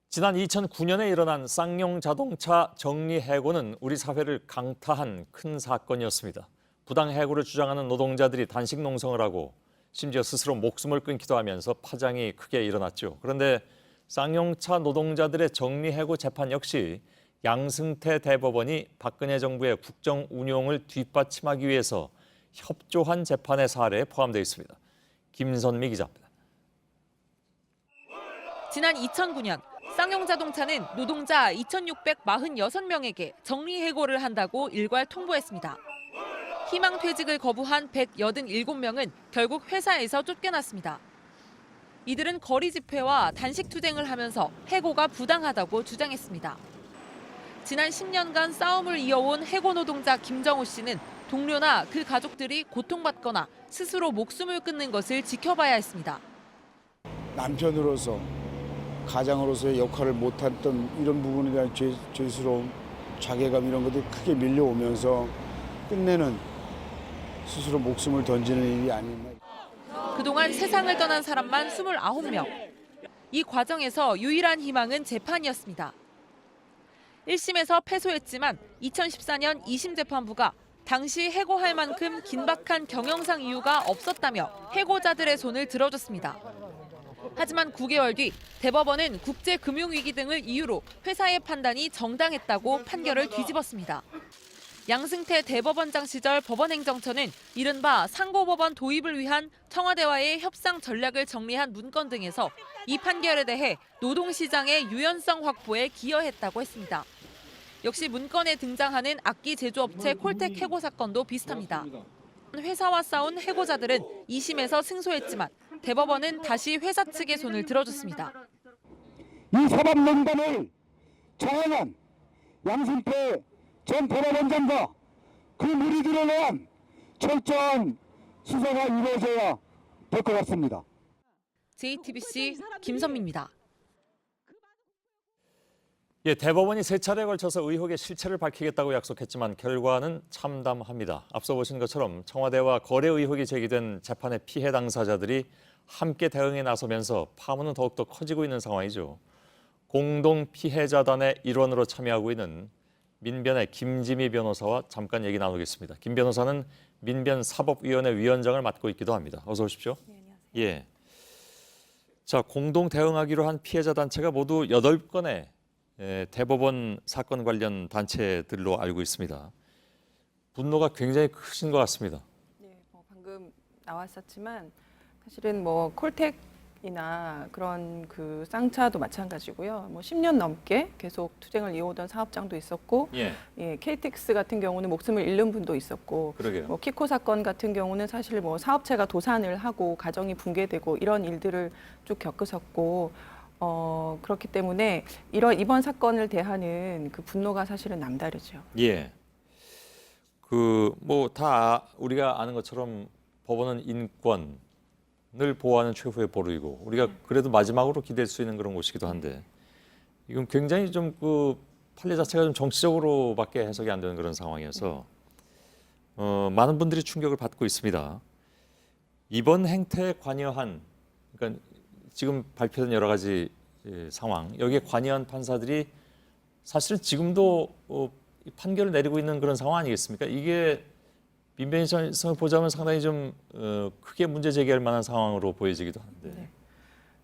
지난 2009년에 일어난 쌍용 자동차 정리해고는 우리 사회를 강타한 큰 사건이었습니다. 부당 해고를 주장하는 노동자들이 단식 농성을 하고 심지어 스스로 목숨을 끊기도 하면서 파장이 크게 일어났죠. 그런데 쌍용차 노동자들의 정리해고 재판 역시 양승태 대법원이 박근혜 정부의 국정 운용을 뒷받침하기 위해서 협조한 재판의 사례에 포함되어 있습니다. 김선미 기자입니다. 지난 2009년 쌍용자동차는 노동자 2,646명에게 정리해고를 한다고 일괄 통보했습니다. 희망퇴직을 거부한 187명은 결국 회사에서 쫓겨났습니다. 이들은 거리 집회와 단식 투쟁을 하면서 해고가 부당하다고 주장했습니다. 지난 10년간 싸움을 이어온 해고 노동자 김정호 씨는 동료나 그 가족들이 고통받거나 스스로 목숨을 끊는 것을 지켜봐야 했습니다. 남편으로서 가장으로서의 역할을 못했던 이런 부분에 대한 죄스러움, 자괴감 이런 것들이 크게 밀려오면서 끝내는 스스로 목숨을 던지는 일이 아니었나. 그동안 세상을 떠난 사람만 29명. 이 과정에서 유일한 희망은 재판이었습니다. 1심에서 패소했지만 2014년 2심 재판부가 당시 해고할 만큼 긴박한 경영상 이유가 없었다며 해고자들의 손을 들어줬습니다. 하지만 9개월 뒤 대법원은 국제금융위기 등을 이유로 회사의 판단이 정당했다고 판결을 뒤집었습니다. 양승태 대법원장 시절 법원행정처는 이른바 상고법원 도입을 위한 청와대와의 협상 전략을 정리한 문건 등에서 이 판결에 대해 노동시장의 유연성 확보에 기여했다고 했습니다. 역시 문건에 등장하는 악기 제조업체 콜텍 해고 사건도 비슷합니다. 회사와 싸운 해고자들은 2심에서 승소했지만 대법원은 다시 회사 측의 손을 들어줬습니다. 이 사법농단을 저항한 양승태 전 대법원장과 그 무리들에 대한 철저한 수사가 이루어져야 될 것 같습니다. JTBC 김선미입니다. 대법원이 3차례에 걸쳐서 의혹의 실체를 밝히겠다고 약속했지만 결과는 참담합니다. 앞서 보신 것처럼 청와대와 거래 의혹이 제기된 재판의 피해 당사자들이 함께 대응에 나서면서 파문은 더욱더 커지고 있는 상황이죠. 공동 피해자단의 일원으로 참여하고 있는 민변의 김지미 변호사와 잠깐 얘기 나누겠습니다. 김 변호사는 민변 사법위원회 위원장을 맡고 있기도 합니다. 어서 오십시오. 네, 안녕하세요. 예. 자, 공동 대응하기로 한 피해자 단체가 모두 8건의 대법원 사건 관련 단체들로 알고 있습니다. 분노가 굉장히 크신 것 같습니다. 네, 방금 나왔었지만 사실은 콜텍이나 그런 그 쌍차도 마찬가지고요. 10년 넘게 계속 투쟁을 이어오던 사업장도 있었고, KTX 같은 경우는 목숨을 잃는 분도 있었고, 그러게요. 키코 사건 같은 경우는 사실 사업체가 도산을 하고 가정이 붕괴되고 이런 일들을 쭉 겪으셨고. 그렇기 때문에 이번 사건을 대하는 그 분노가 사실은 남다르죠. 예. 다 우리가 아는 것처럼 법원은 인권을 보호하는 최후의 보루이고 우리가 그래도 마지막으로 기댈 수 있는 그런 곳이기도 한데 이건 굉장히 좀 판례 자체가 좀 정치적으로밖에 해석이 안 되는 그런 상황이어서 많은 분들이 충격을 받고 있습니다. 이번 행태에 관여한 그러니까 지금 발표된 여러 가지 상황, 여기에 관여한 판사들이 사실은 지금도 판결을 내리고 있는 그런 상황 아니겠습니까? 이게 민변에서 보자면 상당히 좀 크게 문제 제기할 만한 상황으로 보여지기도 하는데.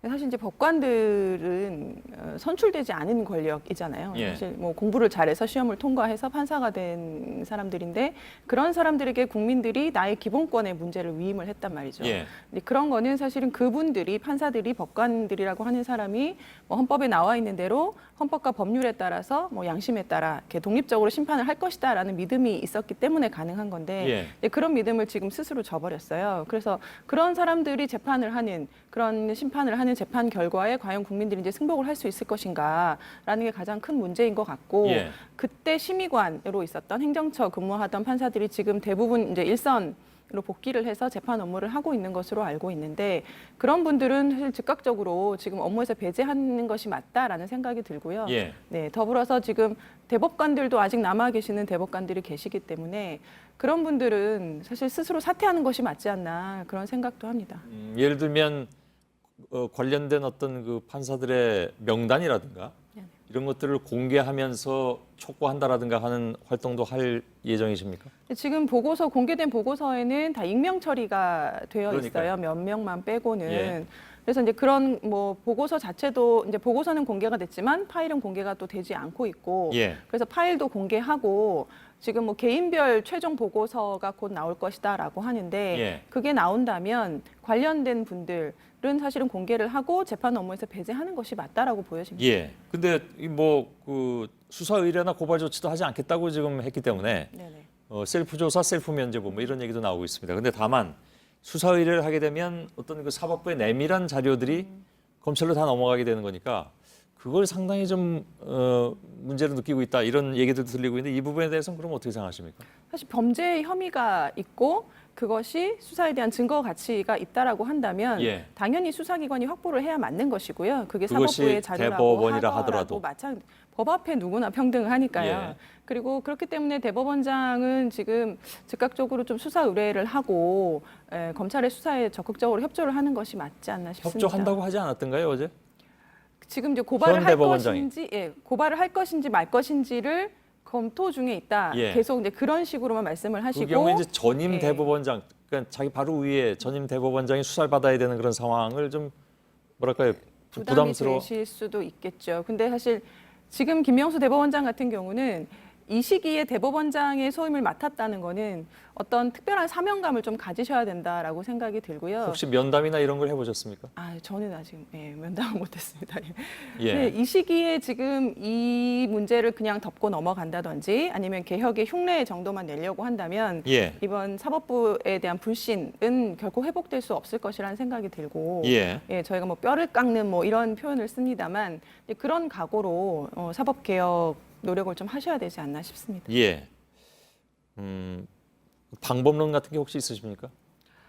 사실 이제 법관들은 선출되지 않은 권력이잖아요. 예. 사실 뭐 공부를 잘해서 시험을 통과해서 판사가 된 사람들인데 그런 사람들에게 국민들이 나의 기본권의 문제를 위임을 했단 말이죠. 예. 근데 그런 거는 사실은 그분들이 판사들이 법관들이라고 하는 사람이 뭐 헌법에 나와 있는 대로 헌법과 법률에 따라서 뭐 양심에 따라 이렇게 독립적으로 심판을 할 것이다라는 믿음이 있었기 때문에 가능한 건데 예. 그런 믿음을 지금 스스로 저버렸어요. 그래서 그런 사람들이 재판을 하는 그런 심판을 하는 재판 결과에 과연 국민들이 이제 승복을 할 수 있을 것인가라는 게 가장 큰 문제인 것 같고 예. 그때 심의관으로 있었던 행정처 근무하던 판사들이 지금 대부분 이제 일선으로 복귀를 해서 재판 업무를 하고 있는 것으로 알고 있는데 그런 분들은 사실 즉각적으로 지금 업무에서 배제하는 것이 맞다라는 생각이 들고요. 예. 네, 더불어서 지금 대법관들도 아직 남아 계시는 대법관들이 계시기 때문에 그런 분들은 사실 스스로 사퇴하는 것이 맞지 않나 그런 생각도 합니다. 예를 들면 관련된 어떤 그 판사들의 명단이라든가 이런 것들을 공개하면서 촉구한다라든가 하는 활동도 할 예정이십니까? 지금 보고서 공개된 보고서에는 다 익명 처리가 되어 그러니까요. 있어요. 몇 명만 빼고는. 예. 그래서 이제 그런 뭐 보고서 자체도 이제 보고서는 공개가 됐지만 파일은 공개가 또 되지 않고 있고 예. 그래서 파일도 공개하고 지금 뭐 개인별 최종 보고서가 곧 나올 것이다라고 하는데 예. 그게 나온다면 관련된 분들은 사실은 공개를 하고 재판 업무에서 배제하는 것이 맞다라고 보여집니다. 예. 근데 뭐 그 수사 의뢰나 고발 조치도 하지 않겠다고 지금 했기 때문에 셀프 조사, 셀프 면제부 뭐 이런 얘기도 나오고 있습니다. 근데 다만 수사 의뢰를 하게 되면 어떤 그 사법부의 내밀한 자료들이 검찰로 다 넘어가게 되는 거니까 그걸 상당히 좀 문제로 느끼고 있다 이런 얘기들도 들리고 있는데 이 부분에 대해서는 그럼 어떻게 생각하십니까? 사실 범죄 혐의가 있고 그것이 수사에 대한 증거 가치가 있다라고 한다면 예. 당연히 수사기관이 확보를 해야 맞는 것이고요. 그게 그것이 사법부의 자료라고 대법원이라 하더라도. 마찬가지. 법 앞에 누구나 평등하니까요. 예. 그리고 그렇기 때문에 대법원장은 지금 즉각적으로 좀 수사 의뢰를 하고 검찰의 수사에 적극적으로 협조를 하는 것이 맞지 않나 싶습니다. 협조한다고 하지 않았던가요 어제? 지금 이제 고발을 현 할 대법원장이. 것인지, 고발을 할 것인지 말 것인지를 검토 중에 있다. 예. 계속 이제 그런 식으로만 말씀을 하시고. 그 경우에 이제 전임 예. 대법원장, 그러니까 자기 바로 위에 전임 대법원장이 수사를 받아야 되는 그런 상황을 좀 뭐랄까요 부담이 부담스러워. 되실 수도 있겠죠. 근데 사실 지금 김명수 대법원장 같은 경우는 이 시기에 대법원장의 소임을 맡았다는 거는 어떤 특별한 사명감을 좀 가지셔야 된다라고 생각이 들고요. 혹시 면담이나 이런 걸 해보셨습니까? 저는 아직 면담은 못했습니다. 예. 네, 이 시기에 지금 이 문제를 그냥 덮고 넘어간다든지 아니면 개혁의 흉내 정도만 내려고 한다면 예. 이번 사법부에 대한 불신은 결코 회복될 수 없을 것이라는 생각이 들고 예. 저희가 뭐 뼈를 깎는 뭐 이런 표현을 씁니다만 그런 각오로 사법개혁 노력을 좀 하셔야 되지 않나 싶습니다. 예. 방법론 같은 게 혹시 있으십니까?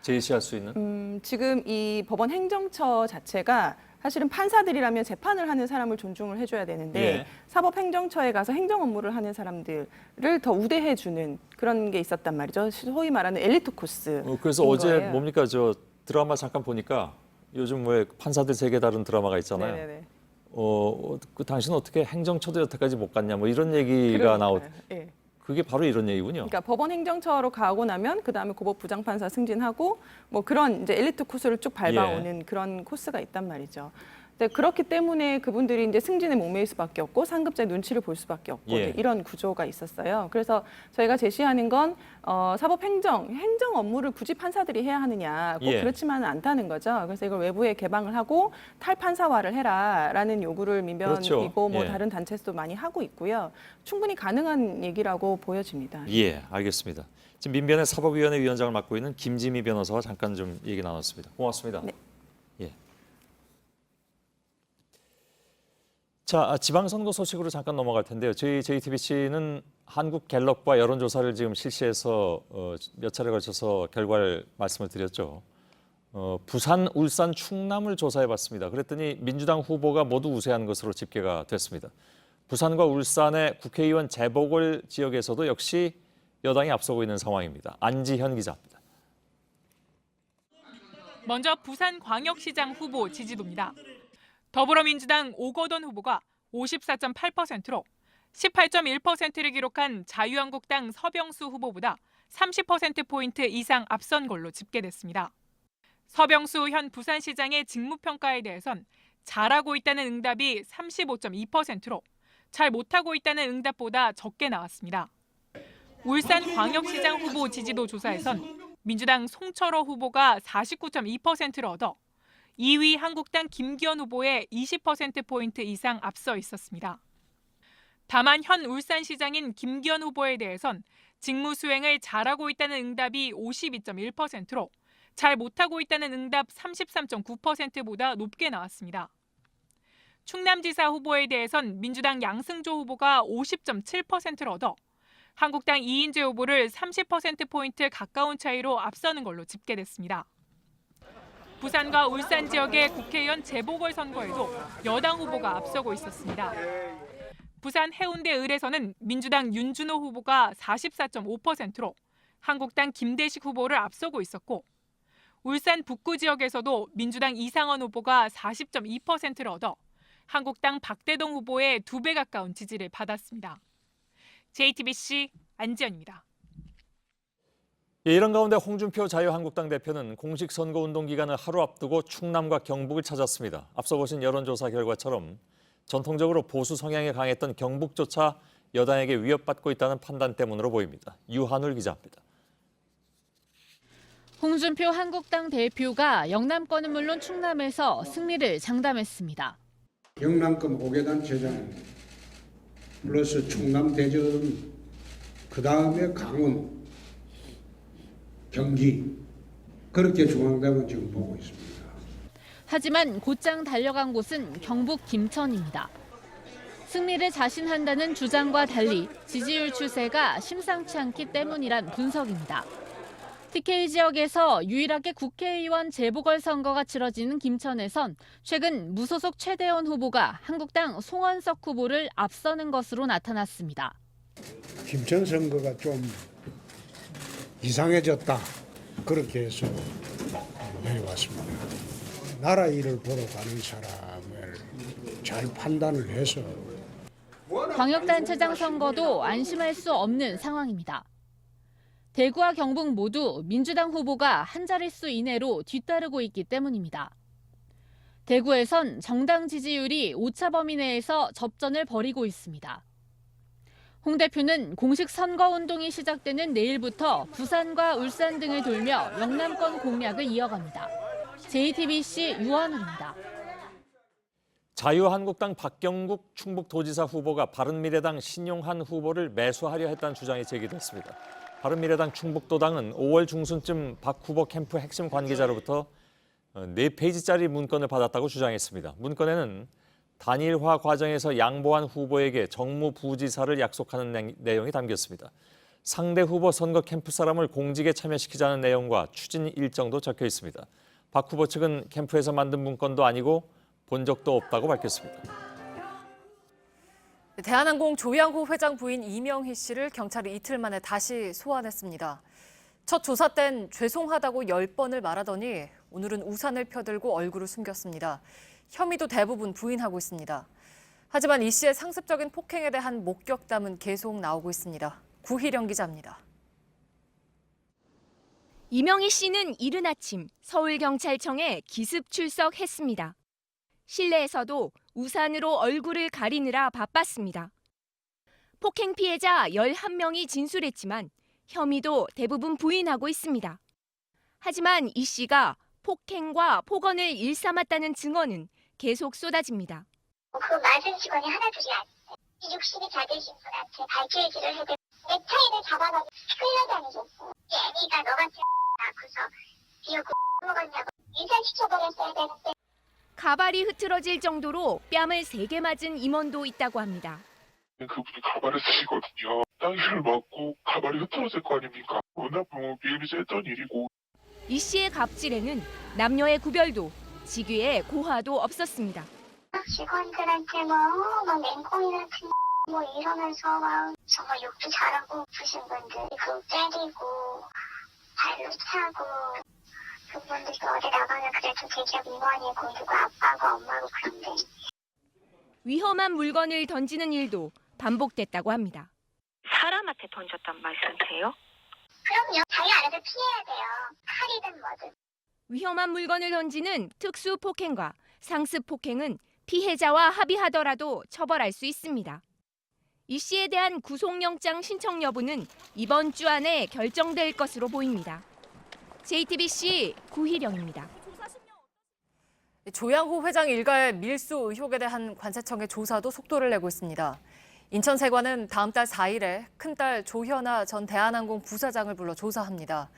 제시할 수 있는? 지금 이 법원 행정처 자체가 사실은 판사들이라면 재판을 하는 사람을 존중을 해줘야 되는데 예. 사법행정처에 가서 행정 업무를 하는 사람들을 더 우대해주는 그런 게 있었단 말이죠. 소위 말하는 엘리트 코스. 그래서 어제 뭡니까 저 드라마 잠깐 보니까 요즘 왜 판사들 세계 다른 드라마가 있잖아요. 네네네. 그 당신은 어떻게 행정처도 여태까지 못 갔냐 뭐 이런 얘기가 나오. 예. 그게 바로 이런 얘기군요. 그러니까 법원 행정처로 가고 나면 그 다음에 고법 부장판사 승진하고 뭐 그런 이제 엘리트 코스를 쭉 밟아오는 그런 코스가 있단 말이죠. 근데 그렇기 때문에 그분들이 이제 승진에 목매일 수밖에 없고 상급자의 눈치를 볼 수밖에 없고 이런 구조가 있었어요. 그래서 저희가 제시하는 건 사법행정 업무를 굳이 판사들이 해야 하느냐 꼭 그렇지만은 않다는 거죠. 그래서 이걸 외부에 개방을 하고 탈판사화를 해라라는 요구를 민변이고 뭐 다른 단체에서도 많이 하고 있고요. 충분히 가능한 얘기라고 보여집니다. 예, 알겠습니다. 지금 민변의 사법위원회 위원장을 맡고 있는 김지미 변호사와 잠깐 좀 얘기 나눴습니다. 고맙습니다. 네. 예. 자, 지방선거 소식으로 잠깐 넘어갈 텐데요. 저희 JTBC는 한국갤럽과 여론조사를 지금 실시해서 몇 차례 걸쳐서 결과를 말씀을 드렸죠. 부산, 울산, 충남을 조사해봤습니다. 그랬더니 민주당 후보가 모두 우세한 것으로 집계가 됐습니다. 부산과 울산의 국회의원 재보궐 지역에서도 역시 여당이 앞서고 있는 상황입니다. 안지현 기자입니다. 먼저 부산광역시장 후보 지지도입니다. 더불어민주당 오거돈 후보가 54.8%로 18.1%를 기록한 자유한국당 서병수 후보보다 30%포인트 이상 앞선 걸로 집계됐습니다. 서병수 현 부산시장의 직무평가에 대해선 잘하고 있다는 응답이 35.2%로 잘 못하고 있다는 응답보다 적게 나왔습니다. 울산광역시장 후보 지지도 조사에선 민주당 송철호 후보가 49.2%를 얻어 2위 한국당 김기현 후보의 20%포인트 이상 앞서 있었습니다. 다만 현 울산시장인 김기현 후보에 대해선 직무 수행을 잘하고 있다는 응답이 52.1%로 잘 못하고 있다는 응답 33.9%보다 높게 나왔습니다. 충남지사 후보에 대해선 민주당 양승조 후보가 50.7%를 얻어 한국당 이인재 후보를 30%포인트 가까운 차이로 앞서는 걸로 집계됐습니다. 부산과 울산 지역의 국회의원 재보궐선거에도 여당 후보가 앞서고 있었습니다. 부산 해운대 을에서는 민주당 윤준호 후보가 44.5%로 한국당 김대식 후보를 앞서고 있었고 울산 북구 지역에서도 민주당 이상원 후보가 40.2%를 얻어 한국당 박대동 후보의 2배 가까운 지지를 받았습니다. JTBC 안지연입니다. 이런 가운데 홍준표 자유한국당 대표는 공식 선거운동 기간을 하루 앞두고 충남과 경북을 찾았습니다. 앞서 보신 여론조사 결과처럼 전통적으로 보수 성향이 강했던 경북조차 여당에게 위협받고 있다는 판단 때문으로 보입니다. 유한울 기자입니다. 홍준표 한국당 대표가 영남권은 물론 충남에서 승리를 장담했습니다. 영남권 5개단 제장 플러스 충남 대전 그다음에 강원 경기 그렇게 중앙당은 지금 보고 있습니다. 하지만 곧장 달려간 곳은 경북 김천입니다. 승리를 자신한다는 주장과 달리 지지율 추세가 심상치 않기 때문이란 분석입니다. TK 지역에서 유일하게 국회의원 재보궐선거가 치러지는 김천에선 최근 무소속 최대원 후보가 한국당 송원석 후보를 앞서는 것으로 나타났습니다. 김천 선거가 좀 이상해졌다 그렇게 해서 내려왔습니다. 나라 일을 보러 가는 사람을 잘 판단을 해서 광역단체장 선거도 안심할 수 없는 상황입니다. 대구와 경북 모두 민주당 후보가 한 자릿수 이내로 뒤따르고 있기 때문입니다. 대구에선 정당 지지율이 오차 범위 내에서 접전을 벌이고 있습니다. 홍 대표는 공식 선거운동이 시작되는 내일부터 부산과 울산 등을 돌며 영남권 공략을 이어갑니다. JTBC 유한울입니다. 자유한국당 박경국 충북도지사 후보가 바른미래당 신용한 후보를 매수하려 했다는 주장이 제기됐습니다. 바른미래당 충북도당은 5월 중순쯤 박 후보 캠프 핵심 관계자로부터 4페이지짜리 문건을 받았다고 주장했습니다. 문건에는 단일화 과정에서 양보한 후보에게 정무부지사를 약속하는 내용이 담겼습니다. 상대 후보 선거 캠프 사람을 공직에 참여시키자는 내용과 추진 일정도 적혀 있습니다. 박 후보 측은 캠프에서 만든 문건도 아니고 본 적도 없다고 밝혔습니다. 대한항공 조양호 회장 부인 이명희 씨를 경찰이 이틀 만에 다시 소환했습니다. 첫 조사 땐 죄송하다고 10번을 말하더니 오늘은 우산을 펴들고 얼굴을 숨겼습니다. 혐의도 대부분 부인하고 있습니다. 하지만 이 씨의 상습적인 폭행에 대한 목격담은 계속 나오고 있습니다. 구희령 기자입니다. 이명희 씨는 이른 아침 서울경찰청에 기습 출석했습니다. 실내에서도 우산으로 얼굴을 가리느라 바빴습니다. 폭행 피해자 11명이 진술했지만 혐의도 대부분 부인하고 있습니다. 하지만 이 씨가 폭행과 폭언을 일삼았다는 증언은 계속 쏟아집니다. 그 맞은 직원이 하나둘이 아니에요. 60이 다 되신 분한테 발길질을 해대 넥타이를 잡아가지고 끌려다니셨어요. 애미가 너같이 낳고서 비웃고 먹었냐고 인사시켜버렸어야 되는데. 가발이 흐트러질 정도로 뺨을 3개 맞은 임원도 있다고 합니다. 그분이 가발을 쓰시거든요. 땅실을 맞고 가발이 흐트러질 거 아닙니까? 워낙 비율이 셌던 일이고. 이 씨의 갑질에는 남녀의 구별도 직위의 고하도 없었습니다. 직원들한테 막 맹꽁이 같은 뭐 이러면서 막 정말 욕도 잘하고 부신 분들 그 때리고 발로 차고 그분들도 어디 나가면 그래도 대기업 임원이고 누구 아빠고 엄마고 그런데. 위험한 물건을 던지는 일도 반복됐다고 합니다. 사람한테 던졌단 말씀이세요? 그럼요. 자기 안에서 피해야 돼요. 칼이든 뭐든. 위험한 물건을 던지는 특수 폭행과 상습 폭행은 피해자와 합의하더라도 처벌할 수 있습니다. 이 씨에 대한 구속영장 신청 여부는 이번 주 안에 결정될 것으로 보입니다. JTBC 구희령입니다. 조양호 회장 일가의 밀수 의혹에 대한 관세청의 조사도 속도를 내고 있습니다. 인천세관은 다음 달 4일에 큰딸 조현아 전 대한항공 부사장을 불러 조사합니다.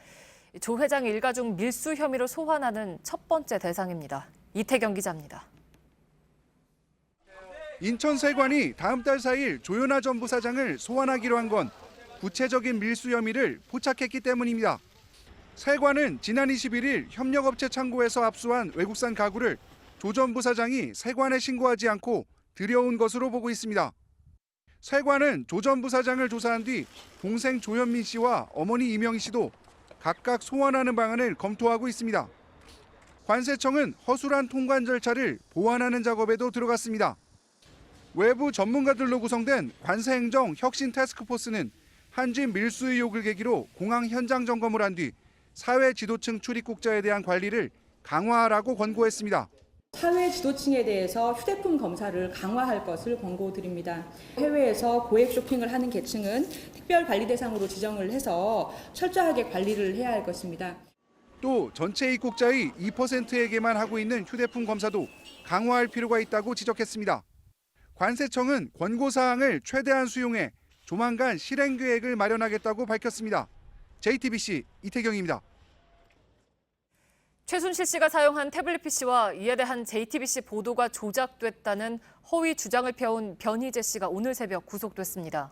조 회장 일가 중 밀수 혐의로 소환하는 첫 번째 대상입니다. 이태경 기자입니다. 인천세관이 다음 달 4일 조현아 전 부사장을 소환하기로 한 건 구체적인 밀수 혐의를 포착했기 때문입니다. 세관은 지난 21일 협력업체 창고에서 압수한 외국산 가구를 조 전 부사장이 세관에 신고하지 않고 들여온 것으로 보고 있습니다. 세관은 조 전 부사장을 조사한 뒤 동생 조현민 씨와 어머니 이명희 씨도 각각 소환하는 방안을 검토하고 있습니다. 관세청은 허술한 통관 절차를 보완하는 작업에도 들어갔습니다. 외부 전문가들로 구성된 관세행정 혁신 태스크포스는 한진 밀수 의혹을 계기로 공항 현장 점검을 한 뒤 사회 지도층 출입국자에 대한 관리를 강화하라고 권고했습니다. 사회 지도층에 대해서 휴대폰 검사를 강화할 것을 권고드립니다. 해외에서 고액 쇼핑을 하는 계층은 특별 관리 대상으로 지정을 해서 철저하게 관리를 해야 할 것입니다. 또 전체 입국자의 2%에게만 하고 있는 휴대폰 검사도 강화할 필요가 있다고 지적했습니다. 관세청은 권고사항을 최대한 수용해 조만간 실행 계획을 마련하겠다고 밝혔습니다. JTBC 이태경입니다. 최순실 씨가 사용한 태블릿 PC와 이에 대한 JTBC 보도가 조작됐다는 허위 주장을 펴온 변희재 씨가 오늘 새벽 구속됐습니다.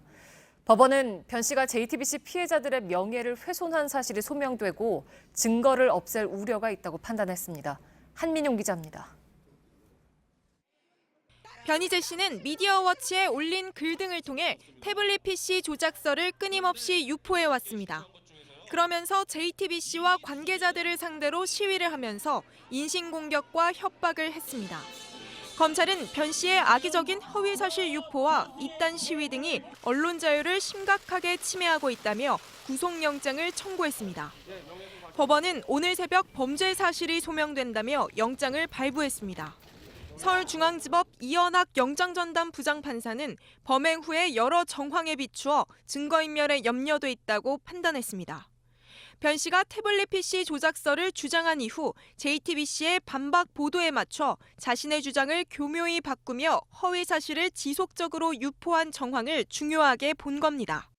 법원은 변 씨가 JTBC 피해자들의 명예를 훼손한 사실이 소명되고 증거를 없앨 우려가 있다고 판단했습니다. 한민용 기자입니다. 변희재 씨는 미디어워치에 올린 글 등을 통해 태블릿 PC 조작서를 끊임없이 유포해왔습니다. 그러면서 JTBC와 관계자들을 상대로 시위를 하면서 인신공격과 협박을 했습니다. 검찰은 변 씨의 악의적인 허위사실 유포와 이딴 시위 등이 언론 자유를 심각하게 침해하고 있다며 구속영장을 청구했습니다. 법원은 오늘 새벽 범죄 사실이 소명된다며 영장을 발부했습니다. 서울중앙지법 이현학 영장전담 부장판사는 범행 후에 여러 정황에 비추어 증거인멸에 염려돼 있다고 판단했습니다. 변 씨가 태블릿 PC 조작서를 주장한 이후 JTBC의 반박 보도에 맞춰 자신의 주장을 교묘히 바꾸며 허위 사실을 지속적으로 유포한 정황을 중요하게 본 겁니다.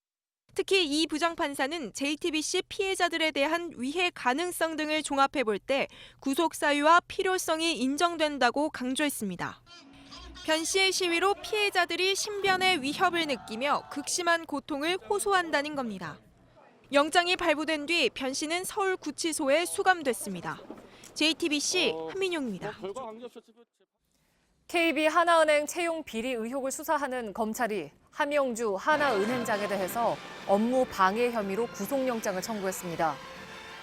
특히 이 부장판사는 JTBC 피해자들에 대한 위해 가능성 등을 종합해 볼 때 구속 사유와 필요성이 인정된다고 강조했습니다. 변 씨의 시위로 피해자들이 신변의 위협을 느끼며 극심한 고통을 호소한다는 겁니다. 영장이 발부된 뒤 변 씨는 서울구치소에 수감됐습니다. JTBC 한민용입니다. KB 하나은행 채용 비리 의혹을 수사하는 검찰이 함영주 하나은행장에 대해서 업무 방해 혐의로 구속영장을 청구했습니다.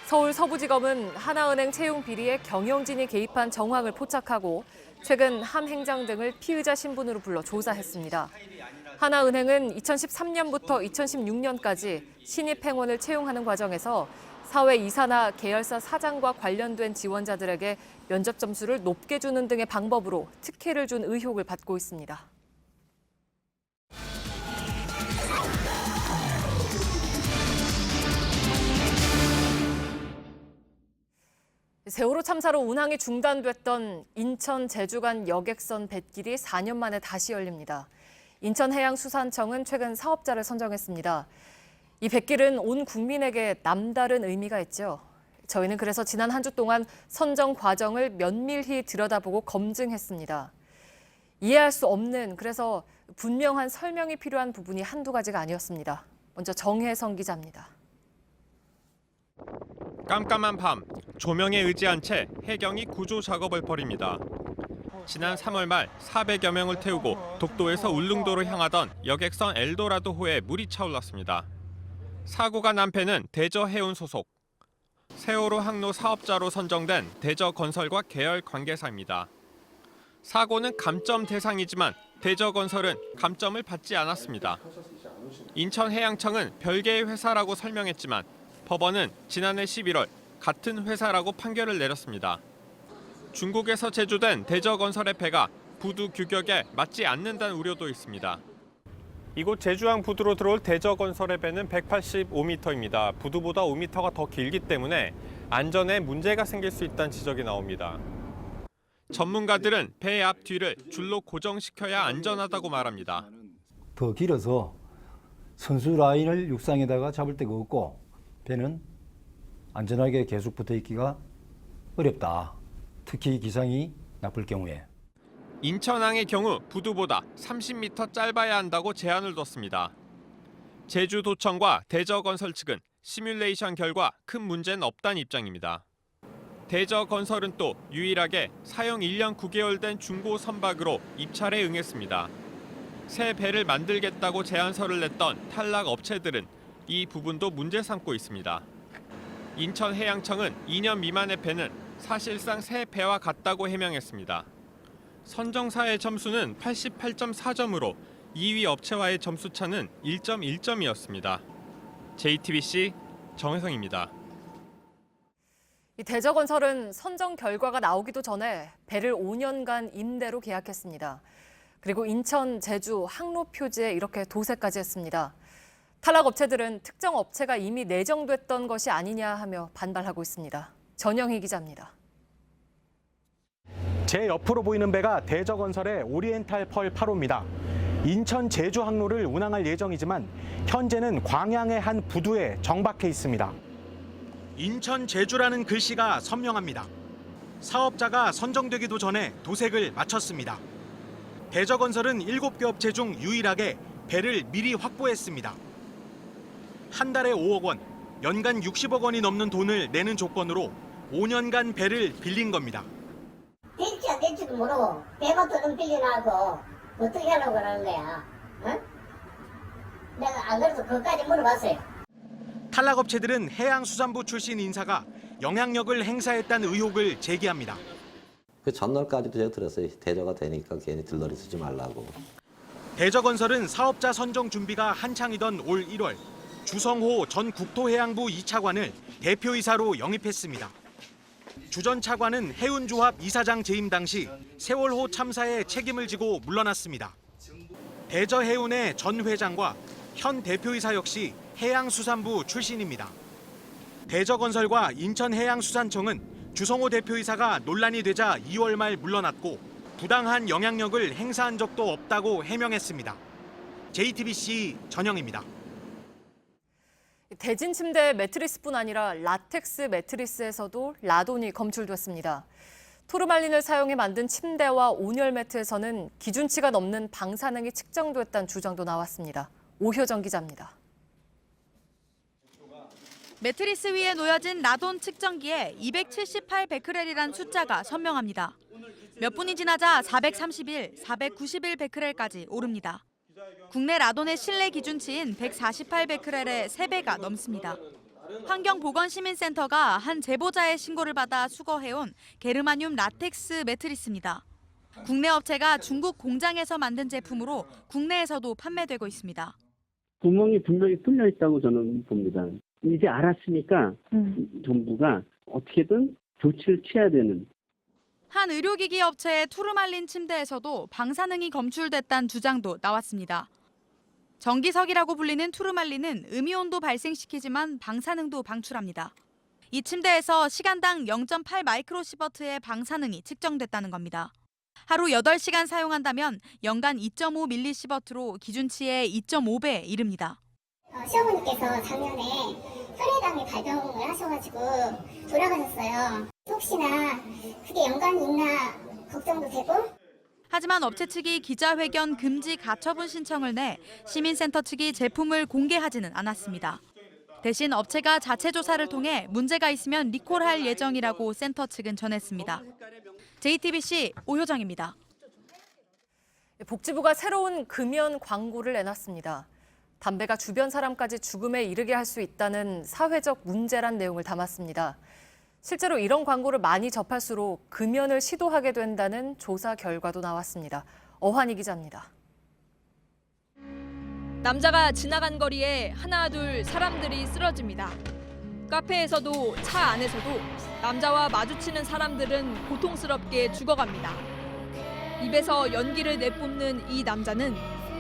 서울 서부지검은 하나은행 채용 비리에 경영진이 개입한 정황을 포착하고 최근 함 행장 등을 피의자 신분으로 불러 조사했습니다. 하나은행은 2013년부터 2016년까지 신입 행원을 채용하는 과정에서 사회 이사나 계열사 사장과 관련된 지원자들에게 면접 점수를 높게 주는 등의 방법으로 특혜를 준 의혹을 받고 있습니다. 세월호 참사로 운항이 중단됐던 인천 제주 간 여객선 뱃길이 4년 만에 다시 열립니다. 인천해양수산청은 최근 사업자를 선정했습니다. 이 뱃길은 온 국민에게 남다른 의미가 있죠. 저희는 그래서 지난 한 주 동안 선정 과정을 면밀히 들여다보고 검증했습니다. 이해할 수 없는, 그래서 분명한 설명이 필요한 부분이 한두 가지가 아니었습니다. 먼저 정혜성 기자입니다. 깜깜한 밤, 조명에 의지한 채 해경이 구조 작업을 벌입니다. 지난 3월 말 400여 명을 태우고 독도에서 울릉도로 향하던 여객선 엘도라도호에 물이 차올랐습니다. 사고가 난 배는 대저해운 소속. 세월호 항로 사업자로 선정된 대저건설과 계열 관계사입니다. 사고는 감점 대상이지만 대저건설은 감점을 받지 않았습니다. 인천해양청은 별개의 회사라고 설명했지만 법원은 지난해 11월 같은 회사라고 판결을 내렸습니다. 중국에서 제조된 대저건설의 배가 부두 규격에 맞지 않는다는 우려도 있습니다. 이곳 제주항 부두로 들어올 대저건설의 배는 185m입니다. 부두보다 5m가 더 길기 때문에 안전에 문제가 생길 수 있다는 지적이 나옵니다. 전문가들은 배 앞 뒤를 줄로 고정시켜야 안전하다고 말합니다. 더 길어서 선수 라인을 육상에다가 잡을 데가 없고 배는 안전하게 계속 붙어 있기가 어렵다. 특히 기상이 나쁠 경우에. 인천항의 경우 부두보다 30m 짧아야 한다고 제한을 뒀습니다. 제주도청과 대저건설 측은 시뮬레이션 결과 큰 문제는 없다는 입장입니다. 대저건설은 또 유일하게 사용 1년 9개월 된 중고 선박으로 입찰에 응했습니다. 새 배를 만들겠다고 제안서를 냈던 탈락 업체들은 이 부분도 문제 삼고 있습니다. 인천해양청은 2년 미만의 배는 사실상 새 배와 같다고 해명했습니다. 선정사의 점수는 88.4점으로 2위 업체와의 점수차는 1.1점이었습니다. JTBC 정혜성입니다. 이 대저건설은 선정 결과가 나오기도 전에 배를 5년간 임대로 계약했습니다. 그리고 인천, 제주 항로 표지에 이렇게 도색까지 했습니다. 탈락 업체들은 특정 업체가 이미 내정됐던 것이 아니냐 하며 반발하고 있습니다. 전영희 기자입니다. 제 옆으로 보이는 배가 대저건설의 오리엔탈 펄 8호입니다. 인천 제주 항로를 운항할 예정이지만 현재는 광양의 한 부두에 정박해 있습니다. 인천 제주라는 글씨가 선명합니다. 사업자가 선정되기도 전에 도색을 마쳤습니다. 대저건설은 7개 업체 중 유일하게 배를 미리 확보했습니다. 한 달에 5억 원, 연간 60억 원이 넘는 돈을 내는 조건으로 5년간 배를 빌린 겁니다. 될지 안 될지도 모르고 배가 돈 빌려놔서 어떻게 하려고 그러는 거야? 응? 내가 안 그래도 그것까지 물어봤어요. 탈락업체들은 해양수산부 출신 인사가 영향력을 행사했다는 의혹을 제기합니다. 그 전날까지도 제가 들었어요. 대저가 되니까 괜히 들러리 쓰지 말라고. 대저건설은 사업자 선정 준비가 한창이던 올 1월 주성호 전 국토해양부 2차관을 대표이사로 영입했습니다. 주 전 차관은 해운조합 이사장 재임 당시 세월호 참사에 책임을 지고 물러났습니다. 대저해운의 전 회장과 현 대표이사 역시 해양수산부 출신입니다. 대저건설과 인천해양수산청은 주성호 대표이사가 논란이 되자 2월 말 물러났고 부당한 영향력을 행사한 적도 없다고 해명했습니다. JTBC 전영입니다. 대진 침대 매트리스뿐 아니라 라텍스 매트리스에서도 라돈이 검출됐습니다. 토르말린을 사용해 만든 침대와 온열 매트에서는 기준치가 넘는 방사능이 측정됐다는 주장도 나왔습니다. 오효정 기자입니다. 매트리스 위에 놓여진 라돈 측정기에 278베크렐이란 숫자가 선명합니다. 몇 분이 지나자 431, 491 베크렐까지 오릅니다. 국내 라돈의 실내 기준치인 148베크렐의 3배가 넘습니다. 환경보건시민센터가 한 제보자의 신고를 받아 수거해온 게르마늄 라텍스 매트리스입니다. 국내 업체가 중국 공장에서 만든 제품으로 국내에서도 판매되고 있습니다. 구멍이 분명히 뚫려 있다고 저는 봅니다. 이제 알았으니까 정부가 어떻게든 조치를 취해야 되는. 한 의료기기 업체의 투르말린 침대에서도 방사능이 검출됐다는 주장도 나왔습니다. 전기석이라고 불리는 투르말린은 음이온도 발생시키지만 방사능도 방출합니다. 이 침대에서 시간당 0.8 마이크로시버트의 방사능이 측정됐다는 겁니다. 하루 8시간 사용한다면 연간 2.5 밀리시버트로 기준치의 2.5배에 이릅니다. 시어머니께서 작년에 혈액암이 발병을 하셔가지고 돌아가셨어요. 혹시나 그게 연관이 있나 걱정도 되고. 하지만 업체 측이 기자회견 금지 가처분 신청을 내 시민센터 측이 제품을 공개하지는 않았습니다. 대신 업체가 자체 조사를 통해 문제가 있으면 리콜할 예정이라고 센터 측은 전했습니다. JTBC 오효정입니다. 복지부가 새로운 금연 광고를 내놨습니다. 담배가 주변 사람까지 죽음에 이르게 할 수 있다는 사회적 문제란 내용을 담았습니다. 실제로 이런 광고를 많이 접할수록 금연을 시도하게 된다는 조사 결과도 나왔습니다. 어환희 기자입니다. 남자가 지나간 거리에 하나 둘 사람들이 쓰러집니다. 카페에서도 차 안에서도 남자와 마주치는 사람들은 고통스럽게 죽어갑니다. 입에서 연기를 내뿜는 이 남자는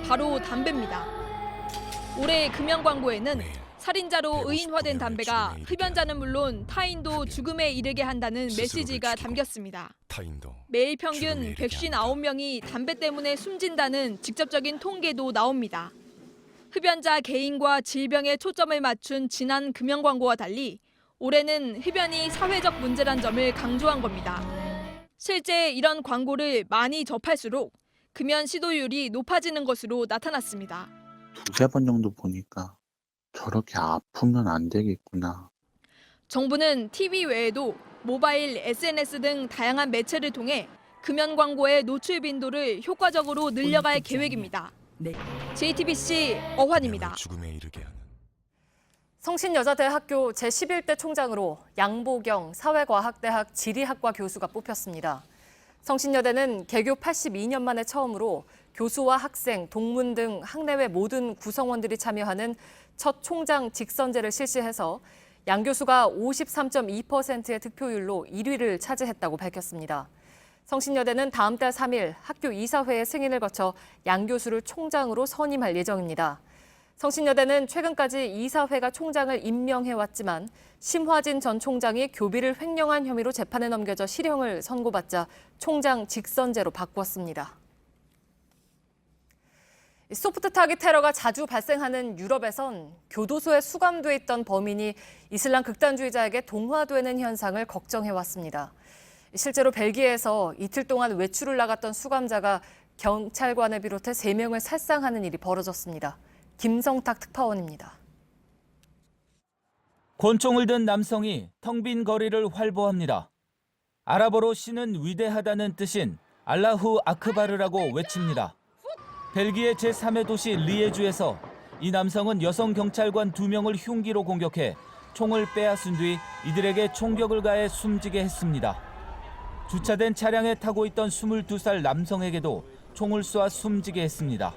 바로 담배입니다. 올해 금연 광고에는 살인자로 의인화된 담배가 흡연자는 물론 타인도 죽음에 이르게 한다는 메시지가 담겼습니다. 매일 평균 159명이 담배 때문에 숨진다는 직접적인 통계도 나옵니다. 흡연자 개인과 질병에 초점을 맞춘 지난 금연 광고와 달리 올해는 흡연이 사회적 문제란 점을 강조한 겁니다. 실제 이런 광고를 많이 접할수록 금연 시도율이 높아지는 것으로 나타났습니다. 두세 번 정도 보니까 저렇게 아프면 안 되겠구나. 정부는 TV 외에도 모바일, SNS 등 다양한 매체를 통해 금연 광고의 노출 빈도를 효과적으로 늘려갈 계획입니다. JTBC 어환입니다. 성신여자대학교 제11대 총장으로 양보경 사회과학대학 지리학과 교수가 뽑혔습니다. 성신여대는 개교 82년 만에 처음으로 교수와 학생, 동문 등 학내외 모든 구성원들이 참여하는 첫 총장 직선제를 실시해서 양 교수가 53.2%의 득표율로 1위를 차지했다고 밝혔습니다. 성신여대는 다음 달 3일 학교 이사회의 승인을 거쳐 양 교수를 총장으로 선임할 예정입니다. 성신여대는 최근까지 이사회가 총장을 임명해왔지만 심화진 전 총장이 교비를 횡령한 혐의로 재판에 넘겨져 실형을 선고받자 총장 직선제로 바꾸었습니다. 소프트 타깃 테러가 자주 발생하는 유럽에선 교도소에 수감돼 있던 범인이 이슬람 극단주의자에게 동화되는 현상을 걱정해왔습니다. 실제로 벨기에에서 이틀 동안 외출을 나갔던 수감자가 경찰관을 비롯해 3명을 살상하는 일이 벌어졌습니다. 김성탁 특파원입니다. 권총을 든 남성이 텅 빈 거리를 활보합니다. 아랍어로 신은 위대하다는 뜻인 알라후 아크바르라고 외칩니다. 벨기에 제3의 도시 리에주에서 이 남성은 여성 경찰관 2명을 흉기로 공격해 총을 빼앗은 뒤 이들에게 총격을 가해 숨지게 했습니다. 주차된 차량에 타고 있던 22살 남성에게도 총을 쏘아 숨지게 했습니다.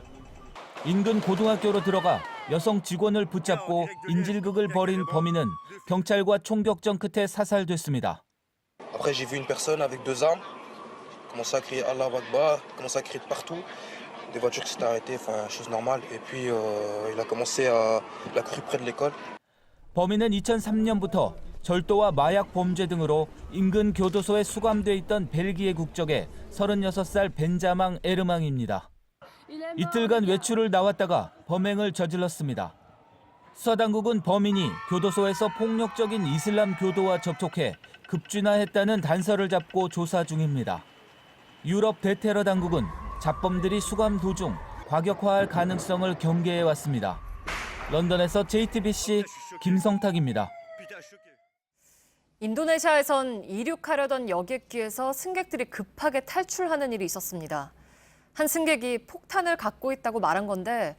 인근 고등학교로 들어가 여성 직원을 붙잡고 인질극을 벌인 범인은 경찰과 총격전 끝에 사살됐습니다. Après j'ai vu une personne avec 2 armes commencer à crier Allah Akbar, commencer à crier de partout. Des voitures qui s'étaient arrêtées, enfin chose normale et puis il a commencé à la courir près de l'école. 범인은 2003년부터 절도와 마약 범죄 등으로 인근 교도소에 수감돼 있던 벨기에 국적의 36살 벤자망 에르망입니다. 이틀간 외출을 나왔다가 범행을 저질렀습니다. 수사당국은 범인이 교도소에서 폭력적인 이슬람 교도와 접촉해 급진화했다는 단서를 잡고 조사 중입니다. 유럽 대테러 당국은 잡범들이 수감 도중 과격화할 가능성을 경계해왔습니다. 런던에서 JTBC 김성탁입니다. 인도네시아에선 이륙하려던 여객기에서 승객들이 급하게 탈출하는 일이 있었습니다. 한 승객이 폭탄을 갖고 있다고 말한 건데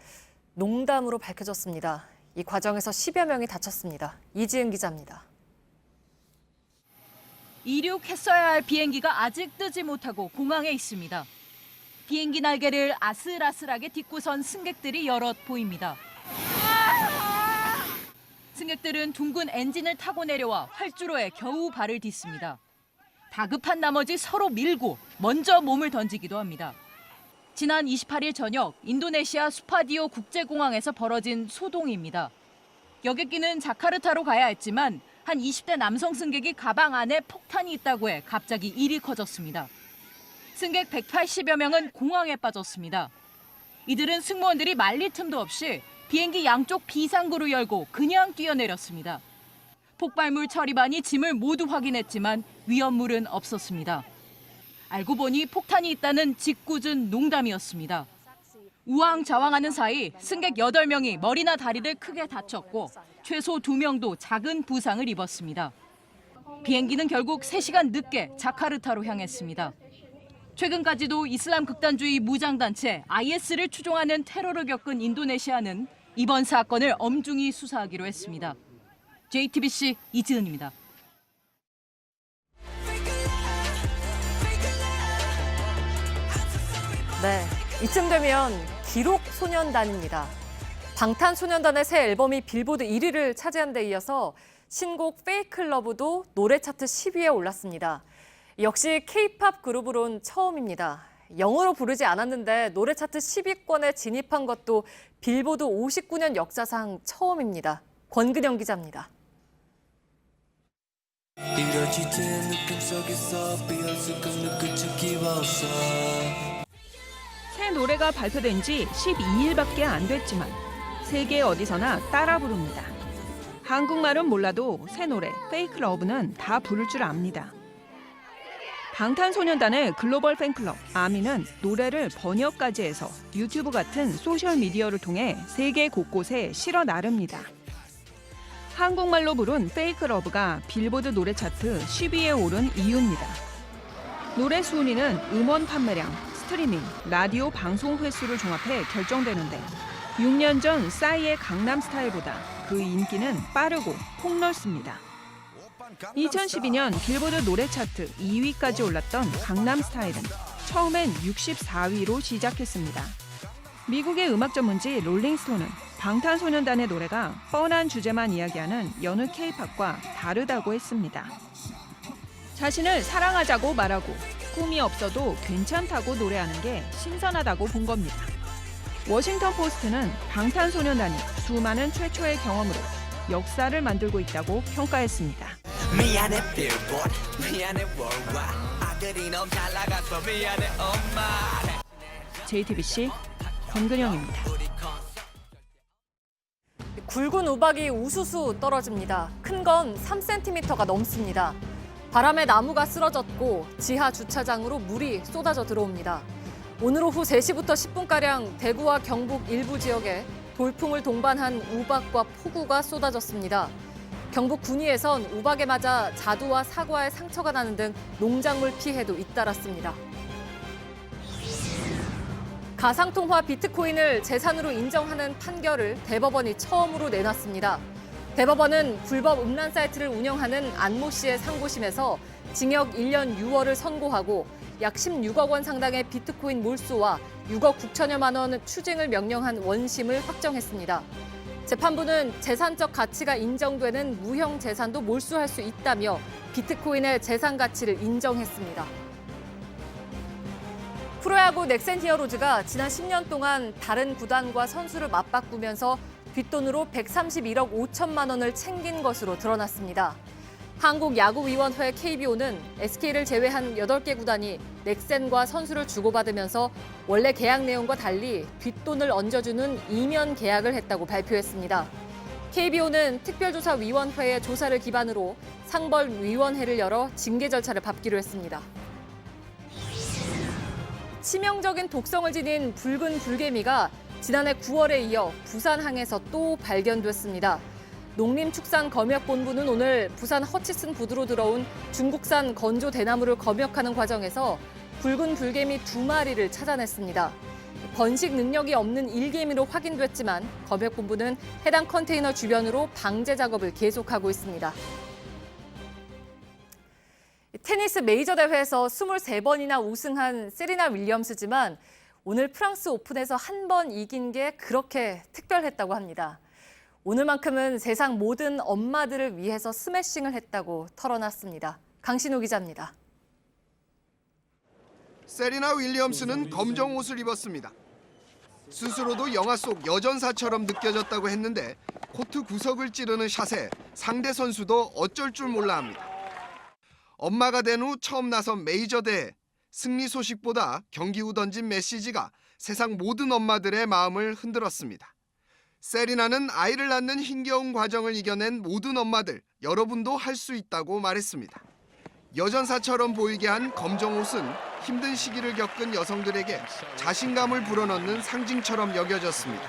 농담으로 밝혀졌습니다. 이 과정에서 10여 명이 다쳤습니다. 이지은 기자입니다. 이륙했어야 할 비행기가 아직 뜨지 못하고 공항에 있습니다. 비행기 날개를 아슬아슬하게 딛고선 승객들이 여럿 보입니다. 승객들은 둥근 엔진을 타고 내려와 활주로에 겨우 발을 딛습니다. 다급한 나머지 서로 밀고 먼저 몸을 던지기도 합니다. 지난 28일 저녁 인도네시아 수파디오 국제공항에서 벌어진 소동입니다. 여객기는 자카르타로 가야 했지만 한 20대 남성 승객이 가방 안에 폭탄이 있다고 해 갑자기 일이 커졌습니다. 승객 180여 명은 공항에 빠졌습니다. 이들은 승무원들이 말릴 틈도 없이 비행기 양쪽 비상구를 열고 그냥 뛰어내렸습니다. 폭발물 처리반이 짐을 모두 확인했지만 위험물은 없었습니다. 알고 보니 폭탄이 있다는 짓궂은 농담이었습니다. 우왕좌왕하는 사이 승객 8명이 머리나 다리를 크게 다쳤고 최소 2명도 작은 부상을 입었습니다. 비행기는 결국 3시간 늦게 자카르타로 향했습니다. 최근까지도 이슬람 극단주의 무장단체 IS를 추종하는 테러를 겪은 인도네시아는 이번 사건을 엄중히 수사하기로 했습니다. JTBC 이지은입니다. 네, 이쯤 되면 기록 소년단입니다. 방탄소년단의 새 앨범이 빌보드 1위를 차지한 데 이어서 신곡 페이크 러브도 노래 차트 10위에 올랐습니다. 역시 K-팝 그룹으론 처음입니다. 영어로 부르지 않았는데 노래 차트 10위권에 진입한 것도 빌보드 59년 역사상 처음입니다. 권근영 기자입니다. 새 노래가 발표된 지 12일밖에 안 됐지만 세계 어디서나 따라 부릅니다. 한국말은 몰라도 새 노래 페이크 러브는 다 부를 줄 압니다. 방탄소년단의 글로벌 팬클럽 아미는 노래를 번역까지 해서 유튜브 같은 소셜미디어를 통해 세계 곳곳에 실어 나릅니다. 한국말로 부른 페이크 러브가 빌보드 노래 차트 10위에 오른 이유입니다. 노래 순위는 음원 판매량, 스트리밍, 라디오 방송 횟수를 종합해 결정되는데 6년 전 싸이의 강남스타일보다 그 인기는 빠르고 폭넓습니다. 2012년 빌보드 노래 차트 2위까지 올랐던 강남스타일은 처음엔 64위로 시작했습니다. 미국의 음악 전문지 롤링스톤은 방탄소년단의 노래가 뻔한 주제만 이야기하는 여느 K-팝과 다르다고 했습니다. 자신을 사랑하자고 말하고 꿈이 없어도 괜찮다고 노래하는 게 신선하다고 본 겁니다. 워싱턴 포스트는 방탄소년단이 수많은 최초의 경험으로 역사를 만들고 있다고 평가했습니다. 미안해 빌보드, 미안해 월드, 아들이 너무 잘 나가서 미안해 엄마. JTBC 권근영입니다. 굵은 우박이 우수수 떨어집니다. 큰 건 3cm가 넘습니다. 바람에 나무가 쓰러졌고 지하 주차장으로 물이 쏟아져 들어옵니다. 오늘 오후 3시부터 10분가량 대구와 경북 일부 지역에 돌풍을 동반한 우박과 폭우가 쏟아졌습니다. 경북 군위에선 우박에 맞아 자두와 사과에 상처가 나는 등 농작물 피해도 잇따랐습니다. 가상통화 비트코인을 재산으로 인정하는 판결을 대법원이 처음으로 내놨습니다. 대법원은 불법 음란 사이트를 운영하는 안모 씨의 상고심에서 징역 1년 6월을 선고하고 약 16억 원 상당의 비트코인 몰수와 6억 9천여만 원 추징을 명령한 원심을 확정했습니다. 재판부는 재산적 가치가 인정되는 무형 재산도 몰수할 수 있다며 비트코인의 재산 가치를 인정했습니다. 프로야구 넥센 히어로즈가 지난 10년 동안 다른 구단과 선수를 맞바꾸면서 뒷돈으로 131억 5천만 원을 챙긴 것으로 드러났습니다. 한국야구위원회 KBO는 SK를 제외한 8개 구단이 넥센과 선수를 주고받으면서 원래 계약 내용과 달리 뒷돈을 얹어주는 이면 계약을 했다고 발표했습니다. KBO는 특별조사위원회의 조사를 기반으로 상벌위원회를 열어 징계 절차를 밟기로 했습니다. 치명적인 독성을 지닌 붉은 불개미가 지난해 9월에 이어 부산항에서 또 발견됐습니다. 농림축산검역본부는 오늘 부산 허치슨 부두로 들어온 중국산 건조 대나무를 검역하는 과정에서 붉은 불개미 2마리를 찾아냈습니다. 번식 능력이 없는 일개미로 확인됐지만 검역본부는 해당 컨테이너 주변으로 방제 작업을 계속하고 있습니다. 테니스 메이저 대회에서 23번이나 우승한 세리나 윌리엄스지만 오늘 프랑스 오픈에서 한 번 이긴 게 그렇게 특별했다고 합니다. 오늘만큼은 세상 모든 엄마들을 위해서 스매싱을 했다고 털어놨습니다. 강신호 기자입니다. 세리나 윌리엄스는 검정 옷을 입었습니다. 스스로도 영화 속 여전사처럼 느껴졌다고 했는데 코트 구석을 찌르는 샷에 상대 선수도 어쩔 줄 몰라 합니다. 엄마가 된 후 처음 나선 메이저 대회. 승리 소식보다 경기 후 던진 메시지가 세상 모든 엄마들의 마음을 흔들었습니다. 세리나는 아이를 낳는 힘겨운 과정을 이겨낸 모든 엄마들, 여러분도 할 수 있다고 말했습니다. 여전사처럼 보이게 한 검정 옷은 힘든 시기를 겪은 여성들에게 자신감을 불어넣는 상징처럼 여겨졌습니다.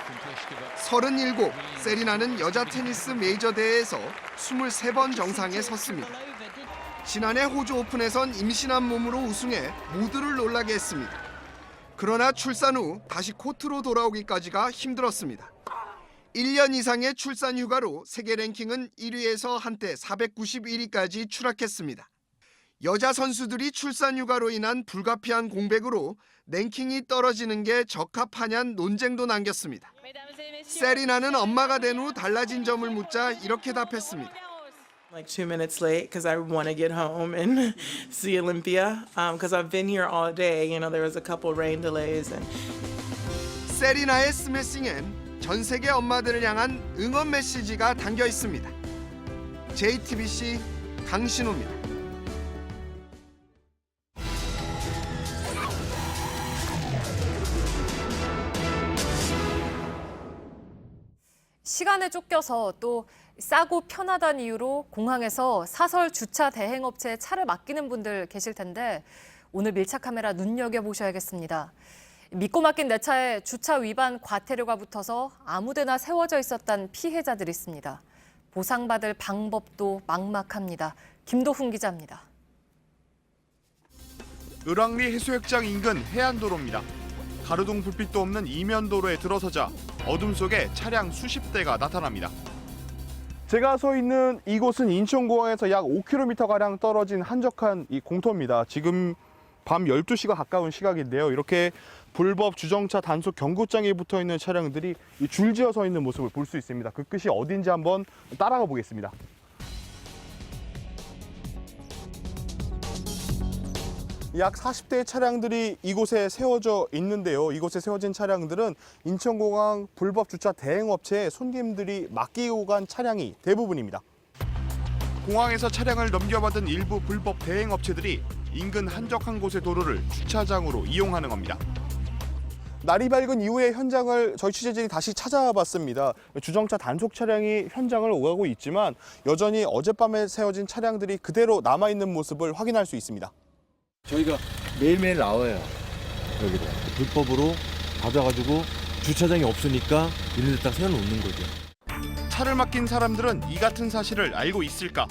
37, 세리나는 여자 테니스 메이저 대회에서 23번 정상에 섰습니다. 지난해 호주 오픈에선 임신한 몸으로 우승해 모두를 놀라게 했습니다. 그러나 출산 후 다시 코트로 돌아오기까지가 힘들었습니다. 1년 이상의 출산 휴가로 세계 랭킹은 1위에서 한때 491위까지 추락했습니다. 여자 선수들이 출산 휴가로 인한 불가피한 공백으로 랭킹이 떨어지는 게 적합하냐는 논쟁도 남겼습니다. 세리나는 엄마가 된 후 달라진 점을 묻자 이렇게 답했습니다. Like 2 minutes late because I want to get home and see Olympia because I've been here all day. You know, there was a couple rain delays. 세리나의 스매싱엔 전 세계 엄마들을 향한 응원 메시지가 담겨 있습니다. JTBC 강신호입니다. 시간에 쫓겨서 또 싸고 편하다는 이유로 공항에서 사설 주차 대행업체에 차를 맡기는 분들 계실 텐데 오늘 밀착 카메라 눈여겨보셔야겠습니다. 믿고 맡긴 내 차에 주차 위반 과태료가 붙어서 아무데나 세워져 있었던 피해자들이 있습니다. 보상받을 방법도 막막합니다. 김도훈 기자입니다. 을왕리 해수욕장 인근 해안도로입니다. 가로등 불빛도 없는 이면도로에 들어서자 어둠 속에 차량 수십 대가 나타납니다. 제가 서 있는 이곳은 인천공항에서 약 5km가량 떨어진 한적한 이 공터입니다. 지금 밤 12시가 가까운 시각인데요. 이렇게 불법 주정차 단속 경고장이 붙어 있는 차량들이 줄지어 서 있는 모습을 볼 수 있습니다. 그 끝이 어딘지 한번 따라가 보겠습니다. 약 40대의 차량들이 이곳에 세워져 있는데요. 이곳에 세워진 차량들은 인천공항 불법 주차 대행업체에 손님들이 맡기고 간 차량이 대부분입니다. 공항에서 차량을 넘겨받은 일부 불법 대행업체들이 인근 한적한 곳의 도로를 주차장으로 이용하는 겁니다. 날이 밝은 이후에 현장을 저희 취재진이 다시 찾아봤습니다. 주정차 단속 차량이 현장을 오가고 있지만 여전히 어젯밤에 세워진 차량들이 그대로 남아있는 모습을 확인할 수 있습니다. 저희가 매일매일 나와요. 여기로 불법으로 받아가지고 주차장이 없으니까 이런 데다 세워놓는 거죠. 차를 맡긴 사람들은 이 같은 사실을 알고 있을까?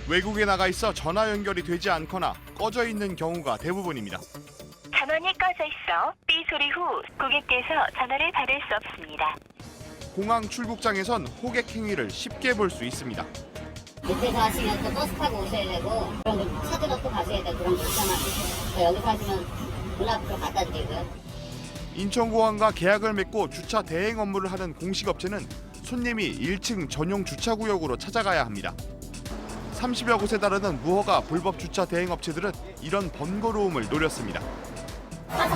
외국에 나가 있어 전화 연결이 되지 않거나 꺼져 있는 경우가 대부분입니다. 전원이 꺼져 있어 삐 소리 후 고객께서 전화를 받을 수 없습니다. 공항 출국장에선 호객 행위를 쉽게 볼 수 있습니다. 밑에 가시면 또 버스 타고 오셔야 되고 그럼 차들로 또 가셔야 되고 그럼 그렇잖아. 여기 가시면 문 앞으로 갖다 드리고요. 인천공항과 계약을 맺고 주차 대행 업무를 하는 공식업체는 손님이 1층 전용 주차구역으로 찾아가야 합니다. 30여 곳에 달하는 무허가 불법 주차 대행 업체들은 이런 번거로움을 노렸습니다. 가서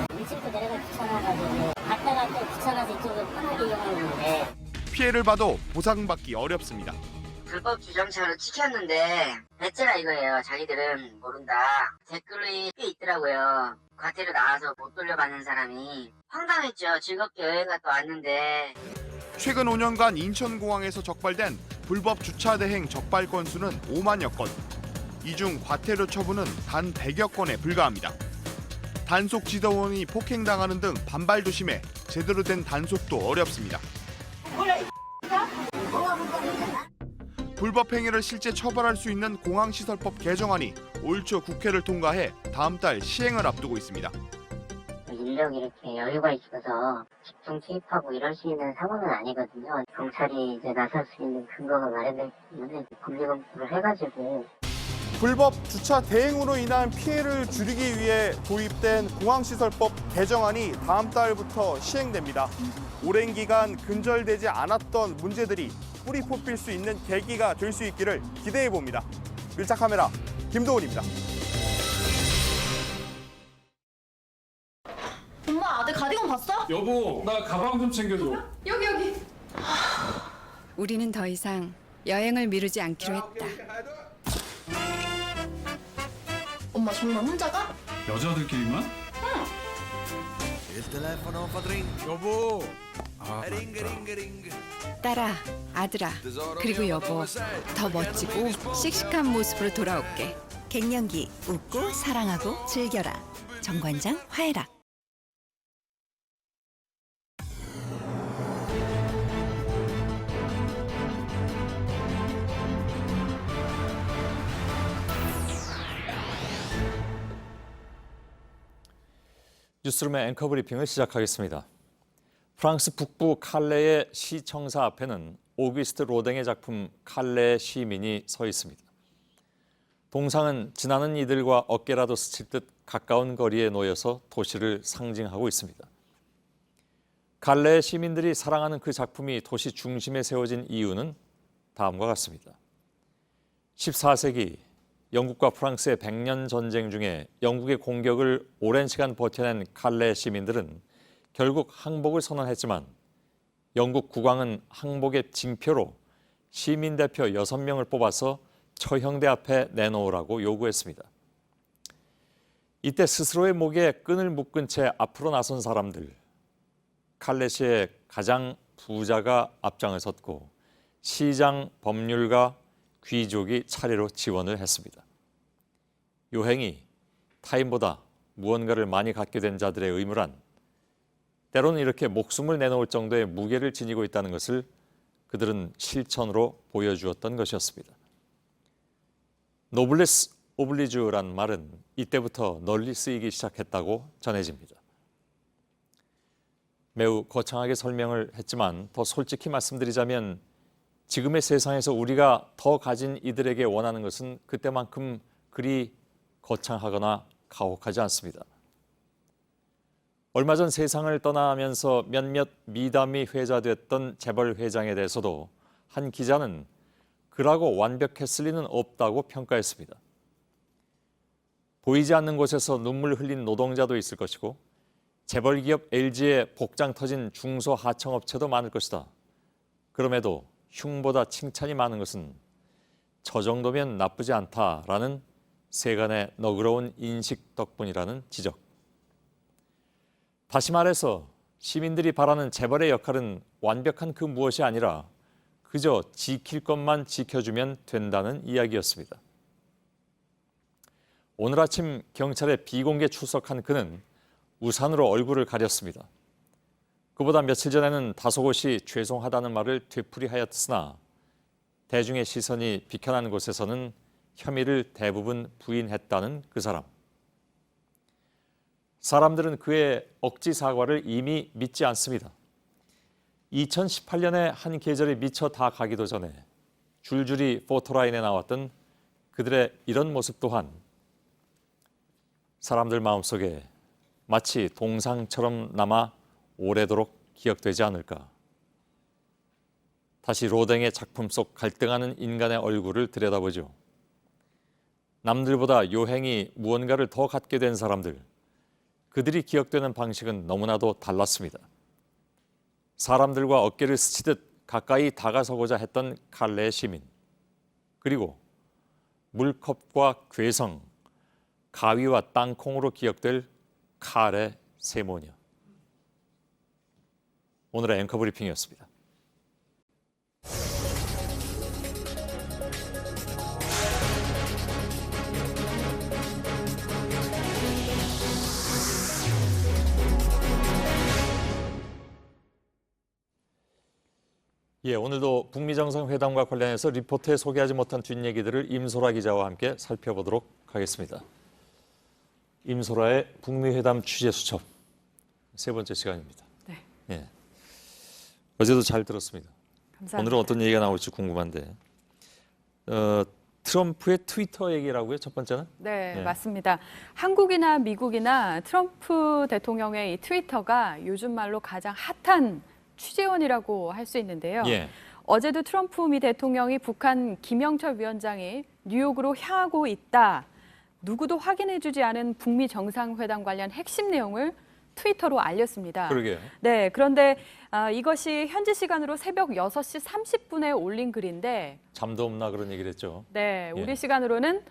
1층도 내려가 귀찮아가지고 갔다가 또 귀찮아서 이쪽으로 편하게 이용하는데 피해를 봐도 보상받기 어렵습니다. 불법 주정차를 지켰는데 배째라 이거예요. 자기들은 모른다. 댓글이 꽤 있더라고요. 과태료 나와서 못 돌려받는 사람이 황당했죠. 즐겁게 여행 갔다 왔는데. 최근 5년간 인천공항에서 적발된 불법 주차 대행 적발 건수는 5만여 건. 이 중 과태료 처분은 단 100여 건에 불과합니다. 단속 지도원이 폭행당하는 등 반발도 심해 제대로 된 단속도 어렵습니다. 불법 행위를 실제 처벌할 수 있는 공항시설법 개정안이 올 초 국회를 통과해 다음 달 시행을 앞두고 있습니다. 인력이 이렇게 여유가 있어서 집중 투입하고 이럴 수 있는 상황은 아니거든요. 경찰이 이제 나설 수 있는 근거가 마련되기 때문에 국리검토를 해가지고 불법 주차 대행으로 인한 피해를 줄이기 위해 도입된 공항시설법 개정안이 다음 달부터 시행됩니다. 오랜 기간 근절되지 않았던 문제들이 뿌리 뽑힐 수 있는 계기가 될 수 있기를 기대해 봅니다. 밀착 카메라 김도훈입니다. 엄마, 아들 가디건 봤어? 여보, 나 가방 좀 챙겨줘. 여기. 우리는 더 이상 여행을 미루지 않기로 했다. 엄마 정말 혼자 가? 여자들끼리만? 여보. 딸아, 아들아, 그리고 여보, 더 멋지고 씩씩한 모습으로 돌아올게. 갱년기 웃고 사랑하고 즐겨라. 정관장 화해락. 뉴스룸의 앵커 브리핑을 시작하겠습니다. 프랑스 북부 칼레의 시청사 앞에는 오기스트 로댕의 작품 칼레 시민이 서 있습니다. 동상은 지나는 이들과 어깨라도 스칠 듯 가까운 거리에 놓여서 도시를 상징하고 있습니다. 갈레의 시민들이 사랑하는 그 작품이 도시 중심에 세워진 이유는 다음과 같습니다. 14세기 영국과 프랑스의 100년 전쟁 중에 영국의 공격을 오랜 시간 버텨낸 칼레 시민들은 결국 항복을 선언했지만 영국 국왕은 항복의 징표로 시민 대표 6명을 뽑아서 처형대 앞에 내놓으라고 요구했습니다. 이때 스스로의 목에 끈을 묶은 채 앞으로 나선 사람들, 칼레시의 가장 부자가 앞장을 섰고 시장, 법률가, 귀족이 차례로 지원을 했습니다. 요행이 타인보다 무언가를 많이 갖게 된 자들의 의무란 때로는 이렇게 목숨을 내놓을 정도의 무게를 지니고 있다는 것을 그들은 실천으로 보여주었던 것이었습니다. 노블레스 오블리주란 말은 이때부터 널리 쓰이기 시작했다고 전해집니다. 매우 거창하게 설명을 했지만 더 솔직히 말씀드리자면 지금의 세상에서 우리가 더 가진 이들에게 원하는 것은 그때만큼 그리 거창하거나 가혹하지 않습니다. 얼마 전 세상을 떠나면서 몇몇 미담이 회자됐던 재벌 회장에 대해서도 한 기자는 그라고 완벽했을 리는 없다고 평가했습니다. 보이지 않는 곳에서 눈물 흘린 노동자도 있을 것이고 재벌 기업 LG에 복장 터진 중소하청업체도 많을 것이다. 그럼에도 흉보다 칭찬이 많은 것은 저 정도면 나쁘지 않다라는 세간의 너그러운 인식 덕분이라는 지적. 다시 말해서 시민들이 바라는 재벌의 역할은 완벽한 그 무엇이 아니라 그저 지킬 것만 지켜주면 된다는 이야기였습니다. 오늘 아침 경찰에 비공개 출석한 그는 우산으로 얼굴을 가렸습니다. 그보다 며칠 전에는 다소곳이 죄송하다는 말을 되풀이하였으나 대중의 시선이 비켜난 곳에서는 혐의를 대부분 부인했다는 그 사람. 사람들은 그의 억지 사과를 이미 믿지 않습니다. 2018년에 한 계절이 미쳐 다 가기도 전에 줄줄이 포토라인에 나왔던 그들의 이런 모습 또한 사람들 마음속에 마치 동상처럼 남아 오래도록 기억되지 않을까. 다시 로댕의 작품 속 갈등하는 인간의 얼굴을 들여다보죠. 남들보다 요행이 무언가를 더 갖게 된 사람들, 그들이 기억되는 방식은 너무나도 달랐습니다. 사람들과 어깨를 스치듯 가까이 다가서고자 했던 칼레 시민, 그리고 물컵과 괴성, 가위와 땅콩으로 기억될 칼의 세모녀. 오늘의 앵커 브리핑이었습니다. 예, 오늘도 북미 정상회담과 관련해서 리포트에 소개하지 못한 뒷얘기들을 임소라 기자와 함께 살펴보도록 하겠습니다. 임소라의 북미 회담 취재 수첩 세 번째 시간입니다. 네. 예. 어제도 잘 들었습니다. 감사합니다. 오늘은 어떤 얘기가 나올지 궁금한데 트럼프의 트위터 얘기라고요? 첫 번째는? 네, 맞습니다. 한국이나 미국이나 트럼프 대통령의 이 트위터가 요즘 말로 가장 핫한 취재원이라고 할 수 있는데요. 예. 어제도 트럼프 미 대통령이 북한 김영철 위원장이 뉴욕으로 향하고 있다. 누구도 확인해주지 않은 북미 정상회담 관련 핵심 내용을 트위터로 알렸습니다. 그러게요. 네, 그런데 이것이 현지 시간으로 새벽 6시 30분에 올린 글인데 잠도 없나 그런 얘기를 했죠. 네, 우리 예. 시간으로는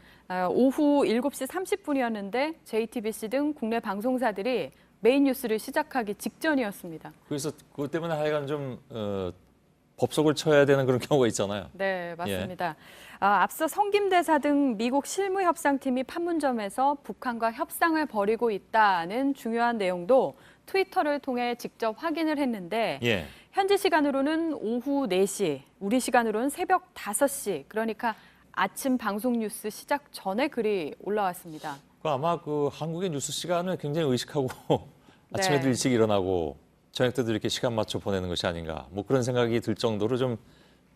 오후 7시 30분이었는데 JTBC 등 국내 방송사들이 메인 뉴스를 시작하기 직전이었습니다. 그래서 그것 때문에 하여간 좀 법석을 쳐야 되는 그런 경우가 있잖아요. 네, 맞습니다. 앞서 성김대사 등 미국 실무협상팀이 판문점에서 북한과 협상을 벌이고 있다는 중요한 내용도 트위터를 통해 직접 확인을 했는데 예. 현지 시간으로는 오후 4시, 우리 시간으로는 새벽 5시, 그러니까 아침 방송 뉴스 시작 전에 글이 올라왔습니다. 아마 그 한국의 뉴스 시간을 굉장히 의식하고 아침에도 네. 일찍 일어나고 저녁 때도 이렇게 시간 맞춰 보내는 것이 아닌가 뭐 그런 생각이 들 정도로 좀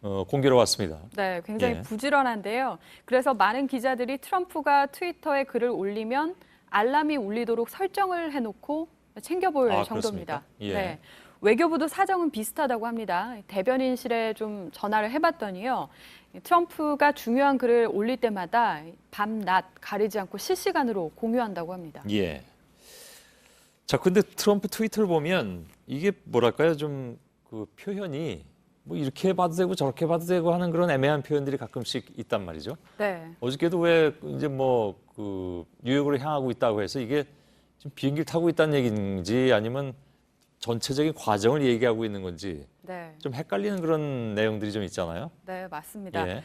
공교로웠습니다. 네, 굉장히 예. 부지런한데요. 그래서 많은 기자들이 트럼프가 트위터에 글을 올리면 알람이 울리도록 설정을 해놓고 챙겨볼 정도입니다. 예. 네, 외교부도 사정은 비슷하다고 합니다. 대변인실에 좀 전화를 해봤더니요. 트럼프가 중요한 글을 올릴 때마다 밤, 낮 가리지 않고 실시간으로 공유한다고 합니다. 예. 자, 근데 트럼프 트위터를 보면 이게 뭐랄까요? 좀 그 표현이 뭐 이렇게 봐도 되고 저렇게 봐도 되고 하는 그런 애매한 표현들이 가끔씩 있단 말이죠. 네. 어저께도 왜 이제 뭐 그 뉴욕으로 향하고 있다고 해서 이게 지금 비행기를 타고 있다는 얘기인지 아니면 전체적인 과정을 얘기하고 있는 건지 네. 좀 헷갈리는 그런 내용들이 좀 있잖아요. 네, 맞습니다. 예.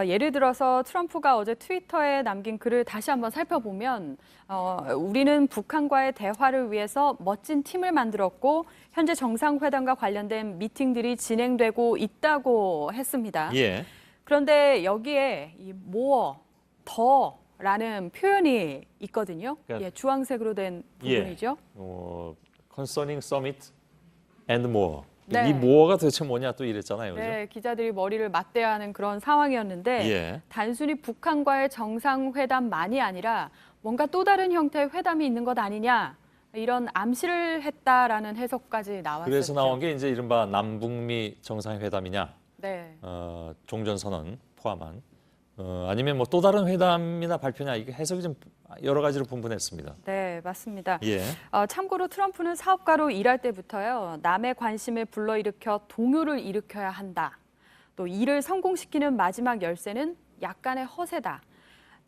예를 들어서 트럼프가 어제 트위터에 남긴 글을 다시 한번 살펴보면 우리는 북한과의 대화를 위해서 멋진 팀을 만들었고 현재 정상회담과 관련된 미팅들이 진행되고 있다고 했습니다. 예. 그런데 여기에 이 more, 더라는 표현이 있거든요. 그러니까, 예, 주황색으로 된 부분이죠. concerning summit and more. 네. 이 more가 도대체 뭐냐 또 이랬잖아요. 그죠? 네, 기자들이 머리를 맞대야 하는 그런 상황이었는데 예. 단순히 북한과의 정상회담만이 아니라 뭔가 또 다른 형태의 회담이 있는 것 아니냐 이런 암시를 했다라는 해석까지 나왔었죠. 그래서 나온 게 이제 이른바 남북미 정상회담이냐, 네. 종전선언 포함한, 아니면 뭐 또 다른 회담이나 발표냐, 이게 해석이 좀 여러 가지로 분분했습니다. 네, 맞습니다. 예. 참고로 트럼프는 사업가로 일할 때부터요. 남의 관심을 불러일으켜 동요를 일으켜야 한다. 또 일을 성공시키는 마지막 열쇠는 약간의 허세다.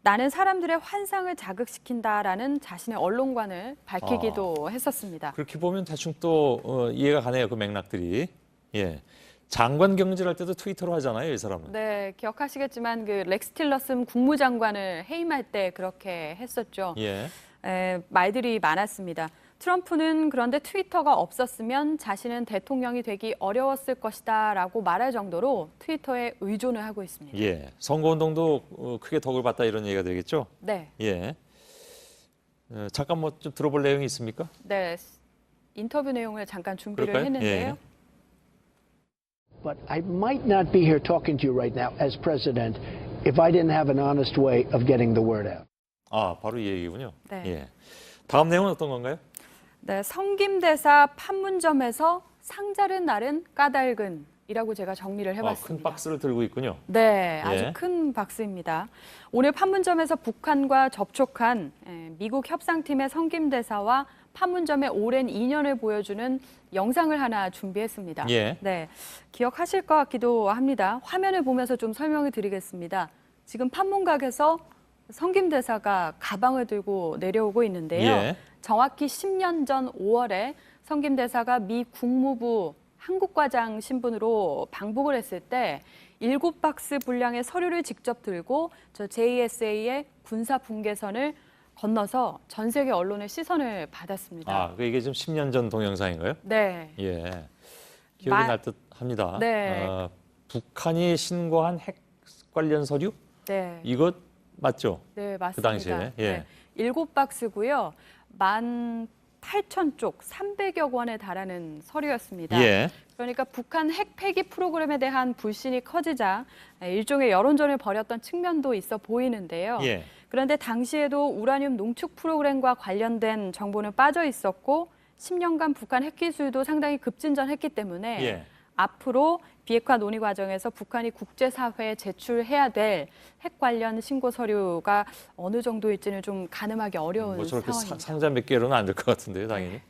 나는 사람들의 환상을 자극시킨다라는 자신의 언론관을 밝히기도 했었습니다. 그렇게 보면 대충 또 이해가 가네요. 그 맥락들이. 예. 장관 경질할 때도 트위터로 하잖아요, 이 사람은. 네, 기억하시겠지만 그 렉스 틸러슨 국무장관을 해임할 때 그렇게 했었죠. 예. 말들이 많았습니다. 트럼프는 그런데 트위터가 없었으면 자신은 대통령이 되기 어려웠을 것이다라고 말할 정도로 트위터에 의존을 하고 있습니다. 예. 선거운동도 크게 덕을 봤다 이런 얘기가 되겠죠? 네. 예. 잠깐 뭐 좀 들어볼 내용이 있습니까? 네. 인터뷰 내용을 잠깐 준비를 그럴까요? 했는데요. 예. But I might not be here talking to you right now as president if I didn't have an honest way of getting the word out. 바로 이 얘기군요. 네. 예. 다음 내용은 어떤 건가요? 네, 성김대사 판문점에서 상자를 나른 까닭은이라고 제가 정리를 해봤습니다. 큰 박스를 들고 있군요. 네, 아주 예. 큰 박스입니다. 오늘 판문점에서 북한과 접촉한 미국 협상팀의 성김대사와 판문점의 오랜 인연을 보여주는 영상을 하나 준비했습니다. 예. 네, 기억하실 것 같기도 합니다. 화면을 보면서 좀 설명을 드리겠습니다. 지금 판문각에서 성김대사가 가방을 들고 내려오고 있는데요. 예. 정확히 10년 전 5월에 성김대사가 미 국무부 한국과장 신분으로 방북을 했을 때 7박스 분량의 서류를 직접 들고 저 JSA의 군사 분계선을 건너서 전 세계 언론의 시선을 받았습니다. 이게 좀 10년 전 동영상인가요? 네. 예. 기억이 날 듯 합니다. 네. 북한이 신고한 핵 관련 서류? 네. 이것 맞죠? 네, 맞습니다. 그 당시에. 예. 네. 7박스고요. 18,000쪽, 300여 권에 달하는 서류였습니다. 예. 그러니까 북한 핵 폐기 프로그램에 대한 불신이 커지자 일종의 여론전을 벌였던 측면도 있어 보이는데요. 예. 그런데 당시에도 우라늄 농축 프로그램과 관련된 정보는 빠져 있었고 10년간 북한 핵 기술도 상당히 급진전했기 때문에 예. 앞으로 비핵화 논의 과정에서 북한이 국제사회에 제출해야 될 핵 관련 신고 서류가 어느 정도일지는 좀 가늠하기 어려운 뭐 저렇게 상황입니다. 상자 몇 개로는 안 될 것 같은데요, 당연히.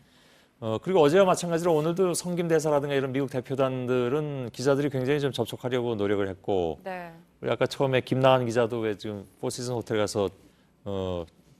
그리고 어제와 마찬가지로 오늘도 성김대사라든가 이런 미국 대표단들은 기자들이 굉장히 좀 접촉하려고 노력을 했고, 네. 우리 아까 처음에 김나한 기자도 왜 지금 포시즌 호텔 가서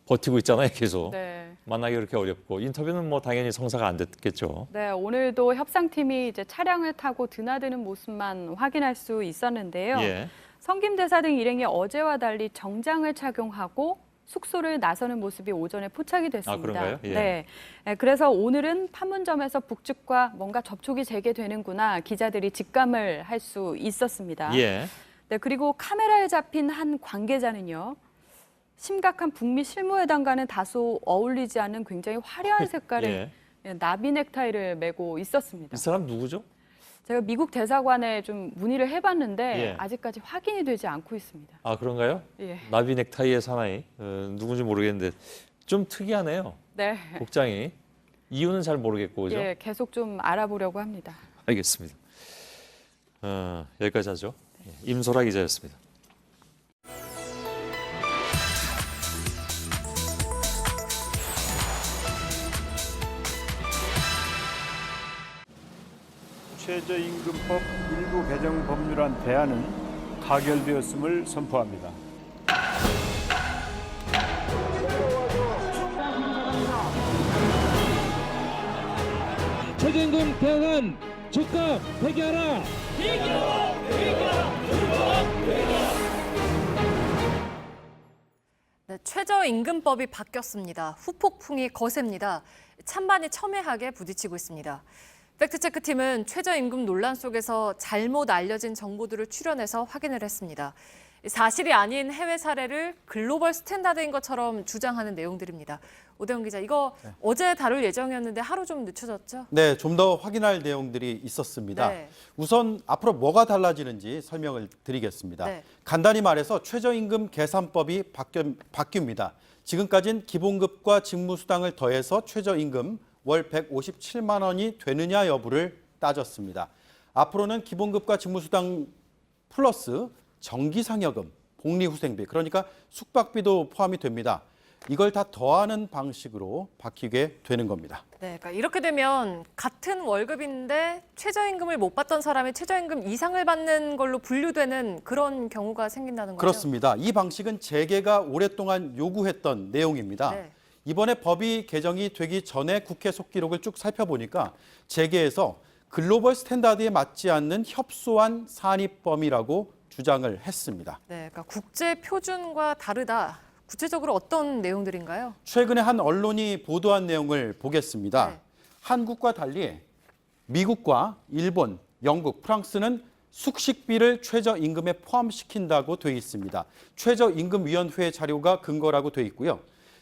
버티고 있잖아요, 계속. 네. 만나기 그렇게 어렵고 인터뷰는 뭐 당연히 성사가 안 됐겠죠. 네, 오늘도 협상팀이 이제 차량을 타고 드나드는 모습만 확인할 수 있었는데요. 예. 성김대사 등 일행이 어제와 달리 정장을 착용하고 숙소를 나서는 모습이 오전에 포착이 됐습니다. 그런가요? 예. 네. 그래서 오늘은 판문점에서 북측과 뭔가 접촉이 재개되는구나 기자들이 직감을 할 수 있었습니다. 예. 네, 그리고 카메라에 잡힌 한 관계자는요. 심각한 북미 실무회담과는 다소 어울리지 않는 굉장히 화려한 색깔의 예. 나비 넥타이를 메고 있었습니다. 이 사람 누구죠? 제가 미국 대사관에 좀 문의를 해봤는데 예. 아직까지 확인이 되지 않고 있습니다. 아, 그런가요? 예. 나비 넥타이의 사나이. 누군지 모르겠는데 좀 특이하네요. 네. 복장이. 이유는 잘 모르겠고, 그죠? 예, 계속 좀 알아보려고 합니다. 알겠습니다. 여기까지 하죠. 임소라 기자였습니다. 최저임금법 일부 개정 법률안 대안은 가결되었음을 선포합니다. 최저임금 개혁안 즉각 폐기하라! 네, 최저임금법이 바뀌었습니다. 후폭풍이 거셉니다. 찬반이 첨예하게 부딪히고 있습니다. 팩트체크팀은 최저임금 논란 속에서 잘못 알려진 정보들을 추려내서 확인을 했습니다. 사실이 아닌 해외 사례를 글로벌 스탠다드인 것처럼 주장하는 내용들입니다. 오대훈 기자, 이거 어제 다룰 예정이었는데 하루 좀 늦춰졌죠? 네, 좀 더 확인할 내용들이 있었습니다. 네. 우선 앞으로 뭐가 달라지는지 설명을 드리겠습니다. 네. 간단히 말해서 최저임금 계산법이 바뀝니다. 지금까지는 기본급과 직무수당을 더해서 최저임금 월 157만 원이 되느냐 여부를 따졌습니다. 앞으로는 기본급과 직무수당 플러스 정기상여금, 복리후생비, 그러니까 숙박비도 포함이 됩니다. 이걸 다 더하는 방식으로 바뀌게 되는 겁니다. 네, 그러니까 이렇게 되면 같은 월급인데 최저임금을 못 받던 사람이 최저임금 이상을 받는 걸로 분류되는 그런 경우가 생긴다는 거죠? 그렇습니다. 이 방식은 재계가 오랫동안 요구했던 내용입니다. 네. 이번에 법이 개정이 되기 전에 국회 속기록을 쭉 살펴보니까 재계에서 글로벌 스탠다드에 맞지 않는 협소한 산입범위라고 주장을 했습니다. 네, 그러니까 국제 표준과 다르다. 구체적으로 어떤 내용들인가요? 최근에 한 언론이 보도한 내용을 보겠습니다. 네. 한국과 달리 미국과 일본, 영국, 프랑스는 숙식비를 최저임금에 포함시킨다고 돼 있습니다. 최저임금위원회 자료가 근거라고 돼 있고요.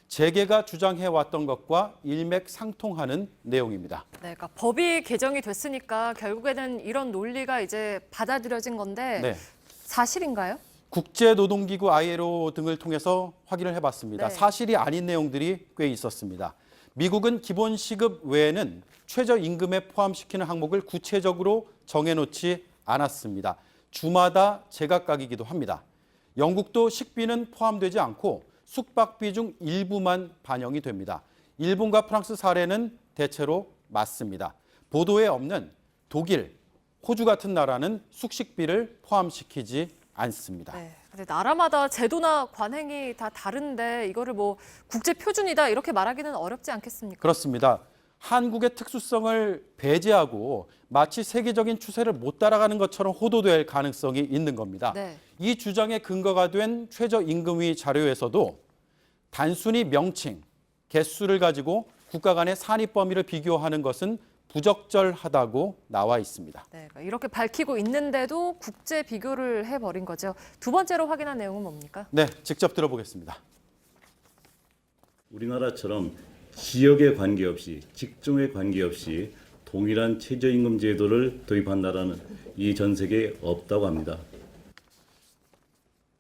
재계가 주장해왔던 것과 일맥상통하는 내용입니다. 네, 그러니까 법이 개정이 됐으니까 결국에는 이런 논리가 이제 받아들여진 건데 네. 사실인가요? 국제노동기구 ILO 등을 통해서 확인을 해봤습니다. 네. 사실이 아닌 내용들이 꽤 있었습니다. 미국은 기본시급 외에는 최저임금에 포함시키는 항목을 구체적으로 정해놓지 않았습니다. 주마다 제각각이기도 합니다. 영국도 식비는 포함되지 않고 숙박비 중 일부만 반영이 됩니다. 일본과 프랑스 사례는 대체로 맞습니다. 보도에 없는 독일, 호주 같은 나라는 숙식비를 포함시키지 않습니다. 네, 근데 나라마다 제도나 관행이 다 다른데 이거를 뭐 국제 표준이다 이렇게 말하기는 어렵지 않겠습니까? 그렇습니다. 한국의 특수성을 배제하고 마치 세계적인 추세를 못 따라가는 것처럼 호도될 가능성이 있는 겁니다. 네. 이 주장의 근거가 된 최저임금위 자료에서도 단순히 명칭, 개수를 가지고 국가 간의 산입 범위를 비교하는 것은 부적절하다고 나와 있습니다. 네, 그러니까 이렇게 밝히고 있는데도 국제 비교를 해버린 거죠. 두 번째로 확인한 내용은 뭡니까? 네, 직접 들어보겠습니다. 우리나라처럼 지역에 관계없이, 직종에 관계없이 동일한 최저임금 제도를 도입한 나라는 이 전 세계에 없다고 합니다.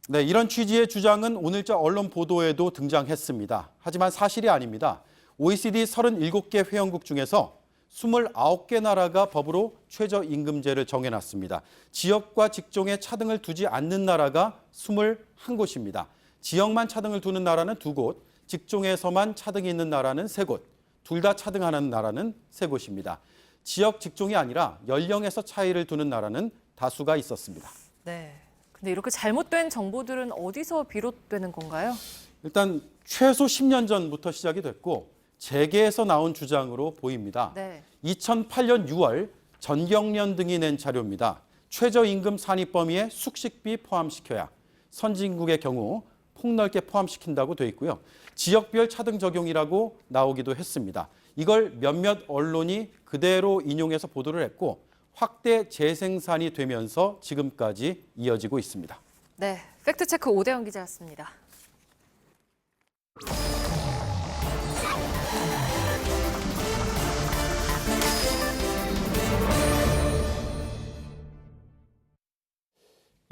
네, 이런 취지의 주장은 오늘자 언론 보도에도 등장했습니다. 하지만 사실이 아닙니다. OECD 37개 회원국 중에서 29개 나라가 법으로 최저임금제를 정해놨습니다. 지역과 직종에 차등을 두지 않는 나라가 21곳입니다. 지역만 차등을 두는 나라는 2곳, 직종에서만 차등이 있는 나라는 3곳, 둘 다 차등하는 나라는 3곳입니다. 지역, 직종이 아니라 연령에서 차이를 두는 나라는 다수가 있었습니다. 네, 근데 이렇게 잘못된 정보들은 어디서 비롯되는 건가요? 일단 최소 10년 전부터 시작이 됐고 재계에서 나온 주장으로 보입니다. 네. 2008년 6월 전경련 등이 낸 자료입니다. 최저임금 산입 범위에 숙식비 포함시켜야 선진국의 경우 폭넓게 포함시킨다고 돼 있고요. 지역별 차등 적용이라고 나오기도 했습니다. 이걸 몇몇 언론이 그대로 인용해서 보도를 했고 확대 재생산이 되면서 지금까지 이어지고 있습니다. 네, 팩트체크 오대훈 기자였습니다.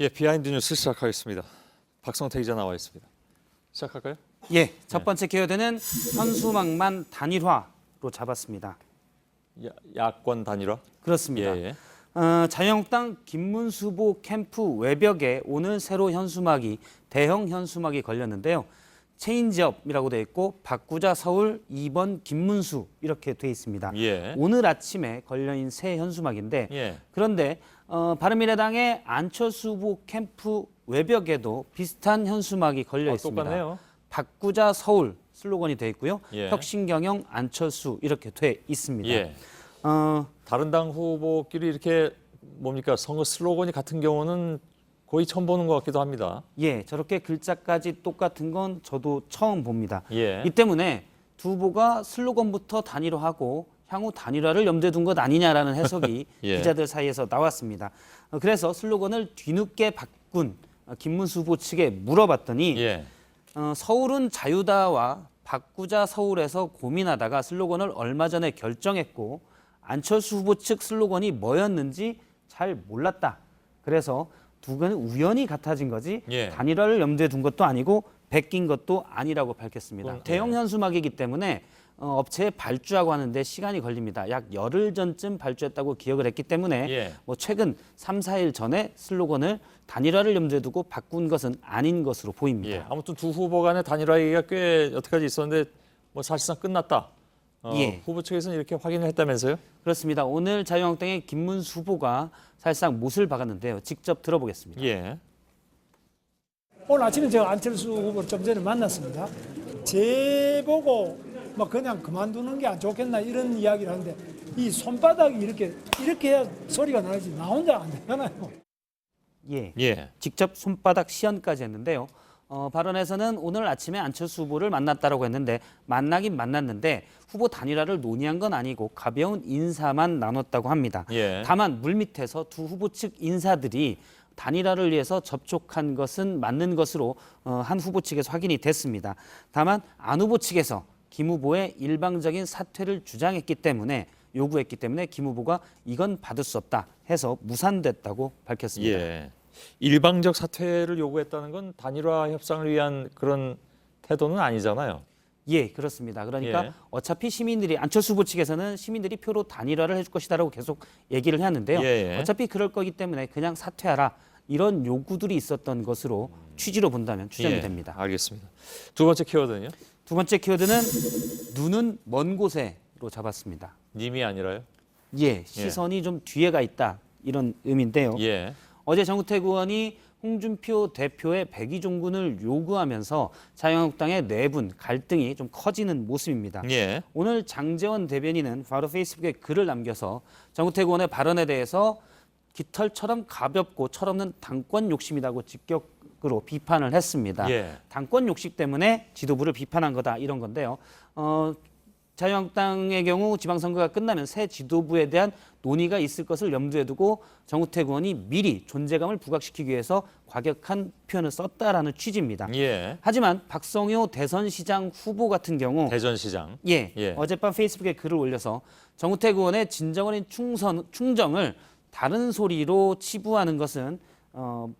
예, 비하인드 뉴스 시작하겠습니다. 박성태 기자 나와 있습니다. 시작할까요? 예, 첫 번째 키워드는 현수막만 단일화로 잡았습니다. 야권 단일화? 그렇습니다. 예. 자유한국당 김문수 후보 캠프 외벽에 오늘 새로 현수막이 대형 현수막이 걸렸는데요. 체인지업이라고 되어 있고 바꾸자 서울 2번 김문수 이렇게 되어 있습니다. 예. 오늘 아침에 걸려있는 새 현수막인데 예. 그런데 바른미래당의 안철수 후보 캠프 외벽에도 비슷한 현수막이 걸려 있습니다. 똑같네요. 바꾸자 서울 슬로건이 되어 있고요. 예. 혁신경영 안철수 이렇게 되어 있습니다. 예. 다른 당 후보끼리 이렇게 뭡니까 선거 슬로건이 같은 경우는 거의 처음 보는 것 같기도 합니다. 예, 저렇게 글자까지 똑같은 건 저도 처음 봅니다. 예. 이 때문에 두 후보가 슬로건부터 단일화하고 향후 단일화를 염두에 둔 것 아니냐라는 해석이 예. 기자들 사이에서 나왔습니다. 그래서 슬로건을 뒤늦게 바꾼 김문수 후보 측에 물어봤더니 예. 서울은 자유다와 바꾸자 서울에서 고민하다가 슬로건을 얼마 전에 결정했고 안철수 후보 측 슬로건이 뭐였는지 잘 몰랐다. 그래서 두 개는 우연히 같아진 거지 예. 단일화를 염두에 둔 것도 아니고 베낀 것도 아니라고 밝혔습니다. 예. 대형 현수막이기 때문에 업체에 발주하고 하는데 시간이 걸립니다. 약 열흘 전쯤 발주했다고 기억을 했기 때문에 예. 최근 3, 4일 전에 슬로건을 단일화를 염두에 두고 바꾼 것은 아닌 것으로 보입니다. 예. 아무튼 두 후보 간의 단일화 얘기가 꽤 여태까지 있었는데 사실상 끝났다. 예. 후보 측에서는 이렇게 확인을 했다면서요? 그렇습니다. 오늘 자유한국당의 김문수 후보가 사실상 못을 박았는데요. 직접 들어보겠습니다. 예. 오늘 아침에 제가 안철수 후보를 좀 전에 만났습니다. 제보고 그냥 그만두는 게 안 좋겠나 이런 이야기를 하는데 이 손바닥이 이렇게 해야 소리가 나지 나 혼자 안 되잖아요. 예. 직접 손바닥 시연까지 했는데요. 발언에서는 오늘 아침에 안철수 후보를 만났다라고 했는데 만나긴 만났는데 후보 단일화를 논의한 건 아니고 가벼운 인사만 나눴다고 합니다. 예. 다만 물밑에서 두 후보 측 인사들이 단일화를 위해서 접촉한 것은 맞는 것으로 한 후보 측에서 확인이 됐습니다. 다만 안 후보 측에서 김 후보의 일방적인 사퇴를 요구했기 때문에 김 후보가 이건 받을 수 없다 해서 무산됐다고 밝혔습니다. 예. 일방적 사퇴를 요구했다는 건 단일화 협상을 위한 그런 태도는 아니잖아요. 예, 그렇습니다. 그러니까 예. 어차피 안철수 후보 측에서는 시민들이 표로 단일화를 해줄 것이다라고 계속 얘기를 해왔는데요. 예. 어차피 그럴 거기 때문에 그냥 사퇴하라 이런 요구들이 있었던 것으로 취지로 본다면 추정이 됩니다. 알겠습니다. 두 번째 키워드는요? 두 번째 키워드는 눈은 먼 곳에로 잡았습니다. 님이 아니라요? 예, 시선이 좀 뒤에가 있다 이런 의미인데요. 예. 어제 정우택 의원이 홍준표 대표의 백의종군을 요구하면서 자유한국당의 내분, 갈등이 좀 커지는 모습입니다. 예. 오늘 장제원 대변인은 바로 페이스북에 글을 남겨서 정우택 의원의 발언에 대해서 깃털처럼 가볍고 철없는 당권 욕심이라고 직격으로 비판을 했습니다. 예. 당권 욕심 때문에 지도부를 비판한 거다 이런 건데요. 자유한국당의 경우 지방선거가 끝나면 새 지도부에 대한 논의가 있을 것을 염두에 두고 정우택 의원이 미리 존재감을 부각시키기 위해서 과격한 표현을 썼다라는 취지입니다. 예. 하지만 박성효 대선시장 후보 같은 경우 대전시장. 예. 어젯밤 페이스북에 글을 올려서 정우택 의원의 진정어린 충정을 다른 소리로 치부하는 것은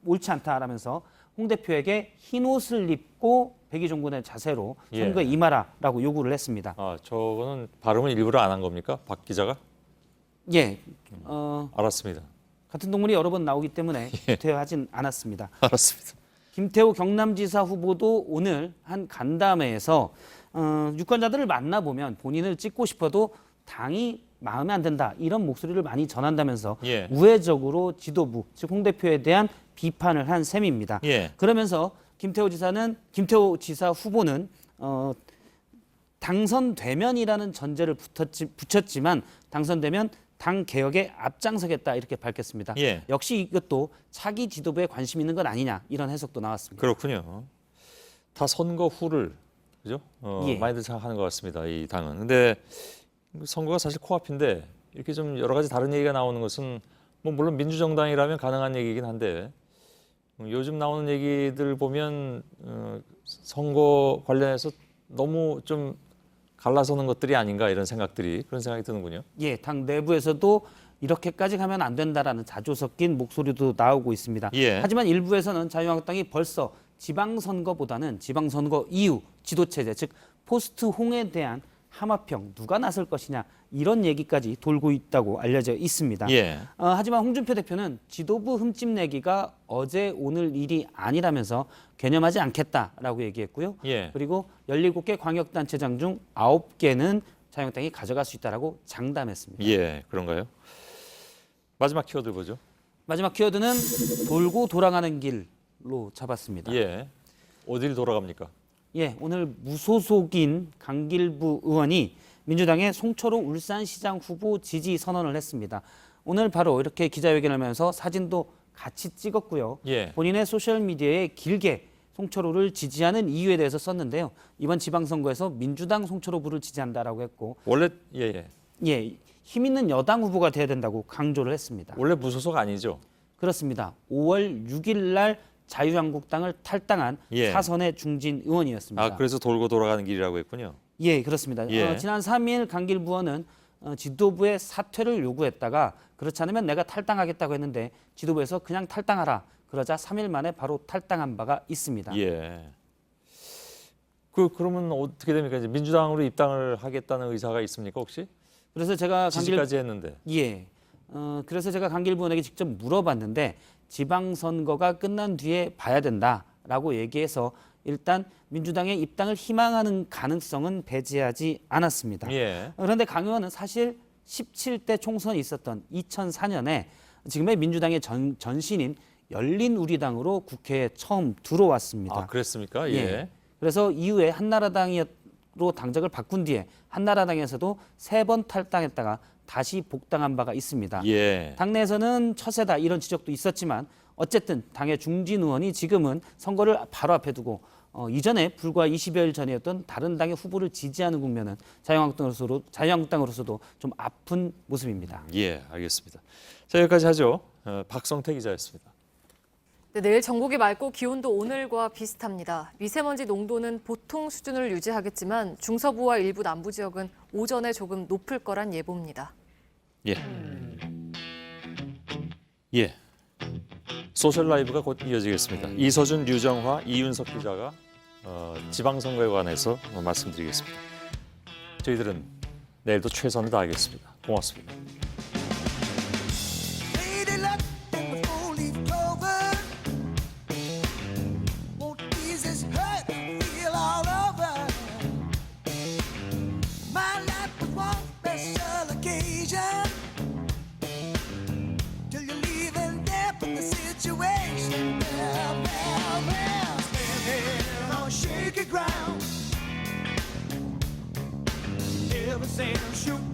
옳지 않다라면서 홍 대표에게 흰 옷을 입고 백의종군의 자세로 선거에 임하라라고 요구를 했습니다. 저거는 발음을 일부러 안 한 겁니까? 박 기자가? 예. 알았습니다. 같은 동물이 여러 번 나오기 때문에 구태하진 않았습니다. 알았습니다. 김태호 경남지사 후보도 오늘 한 간담회에서 유권자들을 만나보면 본인을 찍고 싶어도 당이 마음에 안 든다 이런 목소리를 많이 전한다면서 우회적으로 지도부 즉 홍 대표에 대한 비판을 한 셈입니다. 그러면서 김태호 지사 후보는 당선되면이라는 전제를 붙였지만 당선되면 당 개혁에 앞장서겠다 이렇게 밝혔습니다. 역시 이것도 차기 지도부에 관심 있는 건 아니냐 이런 해석도 나왔습니다. 그렇군요. 다 선거 후를 그죠? 많이들 생각하는 것 같습니다. 이 당은. 근데 선거가 사실 코앞인데 이렇게 좀 여러 가지 다른 얘기가 나오는 것은 물론 민주정당이라면 가능한 얘기긴 한데 요즘 나오는 얘기들 보면 선거 관련해서 너무 좀 갈라서는 것들이 아닌가 이런 생각이 드는군요. 예, 당 내부에서도 이렇게까지 가면 안 된다라는 자조 섞인 목소리도 나오고 있습니다. 예. 하지만 일부에서는 자유한국당이 벌써 지방선거보다는 지방선거 이후 지도체제, 즉 포스트 홍에 대한 함합형 누가 나설 것이냐 이런 얘기까지 돌고 있다고 알려져 있습니다. 예. 하지만 홍준표 대표는 지도부 흠집내기가 어제 오늘 일이 아니라면서 개념하지 않겠다라고 얘기했고요. 예. 그리고 17개 광역단체장 중 9개는 자유한국당이 가져갈 수 있다라고 장담했습니다. 예, 그런가요? 마지막 키워드 보죠. 마지막 키워드는 돌고 돌아가는 길로 잡았습니다. 예. 어디를 돌아갑니까? 예, 오늘 무소속인 강길부 의원이 민주당의 송철호 울산시장 후보 지지 선언을 했습니다. 오늘 바로 이렇게 기자회견을 하면서 사진도 같이 찍었고요. 예. 본인의 소셜미디어에 길게 송철호를 지지하는 이유에 대해서 썼는데요. 이번 지방선거에서 민주당 송철호 후보를 지지한다라고 했고 원래 힘 있는 여당 후보가 돼야 된다고 강조를 했습니다. 원래 무소속 아니죠? 그렇습니다. 5월 6일 날 자유한국당을 탈당한 예. 사선의 중진 의원이었습니다. 아, 그래서 돌고 돌아가는 길이라고 했군요. 예, 그렇습니다. 예. 지난 3일 강길부 의원은 지도부의 사퇴를 요구했다가 그렇지 않으면 내가 탈당하겠다고 했는데 지도부에서 그냥 탈당하라. 그러자 3일 만에 바로 탈당한 바가 있습니다. 예. 그러면 어떻게 됩니까? 이제 민주당으로 입당을 하겠다는 의사가 있습니까, 혹시? 그래서 제가 지지까지 했는데. 예. 그래서 제가 강길부 의원에게 직접 물어봤는데 지방선거가 끝난 뒤에 봐야 된다라고 얘기해서 일단 민주당의 입당을 희망하는 가능성은 배제하지 않았습니다. 예. 그런데 강 의원은 사실 17대 총선이 있었던 2004년에 지금의 민주당의 전신인 열린우리당으로 국회에 처음 들어왔습니다. 아, 그랬습니까? 예. 그래서 이후에 한나라당으로 당적을 바꾼 뒤에 한나라당에서도 3번 탈당했다가 다시 복당한 바가 있습니다. 예. 당내에서는 처세다 이런 지적도 있었지만 어쨌든 당의 중진 의원이 지금은 선거를 바로 앞에 두고 이전에 불과 20여일 전이었던 다른 당의 후보를 지지하는 국면은 자유한국당으로서도 좀 아픈 모습입니다. 예, 알겠습니다. 자, 여기까지 하죠. 박성태 기자였습니다. 네, 내일 전국이 맑고 기온도 오늘과 비슷합니다. 미세먼지 농도는 보통 수준을 유지하겠지만 중서부와 일부 남부 지역은 오전에 조금 높을 거란 예보입니다. 예. 예. 소셜 라이브가 곧 이어지겠습니다. 이서준, 류정화, 이윤석 기자가 지방선거에 관해서 말씀드리겠습니다. 저희들은 내일도 최선을 다하겠습니다. 고맙습니다. Shoot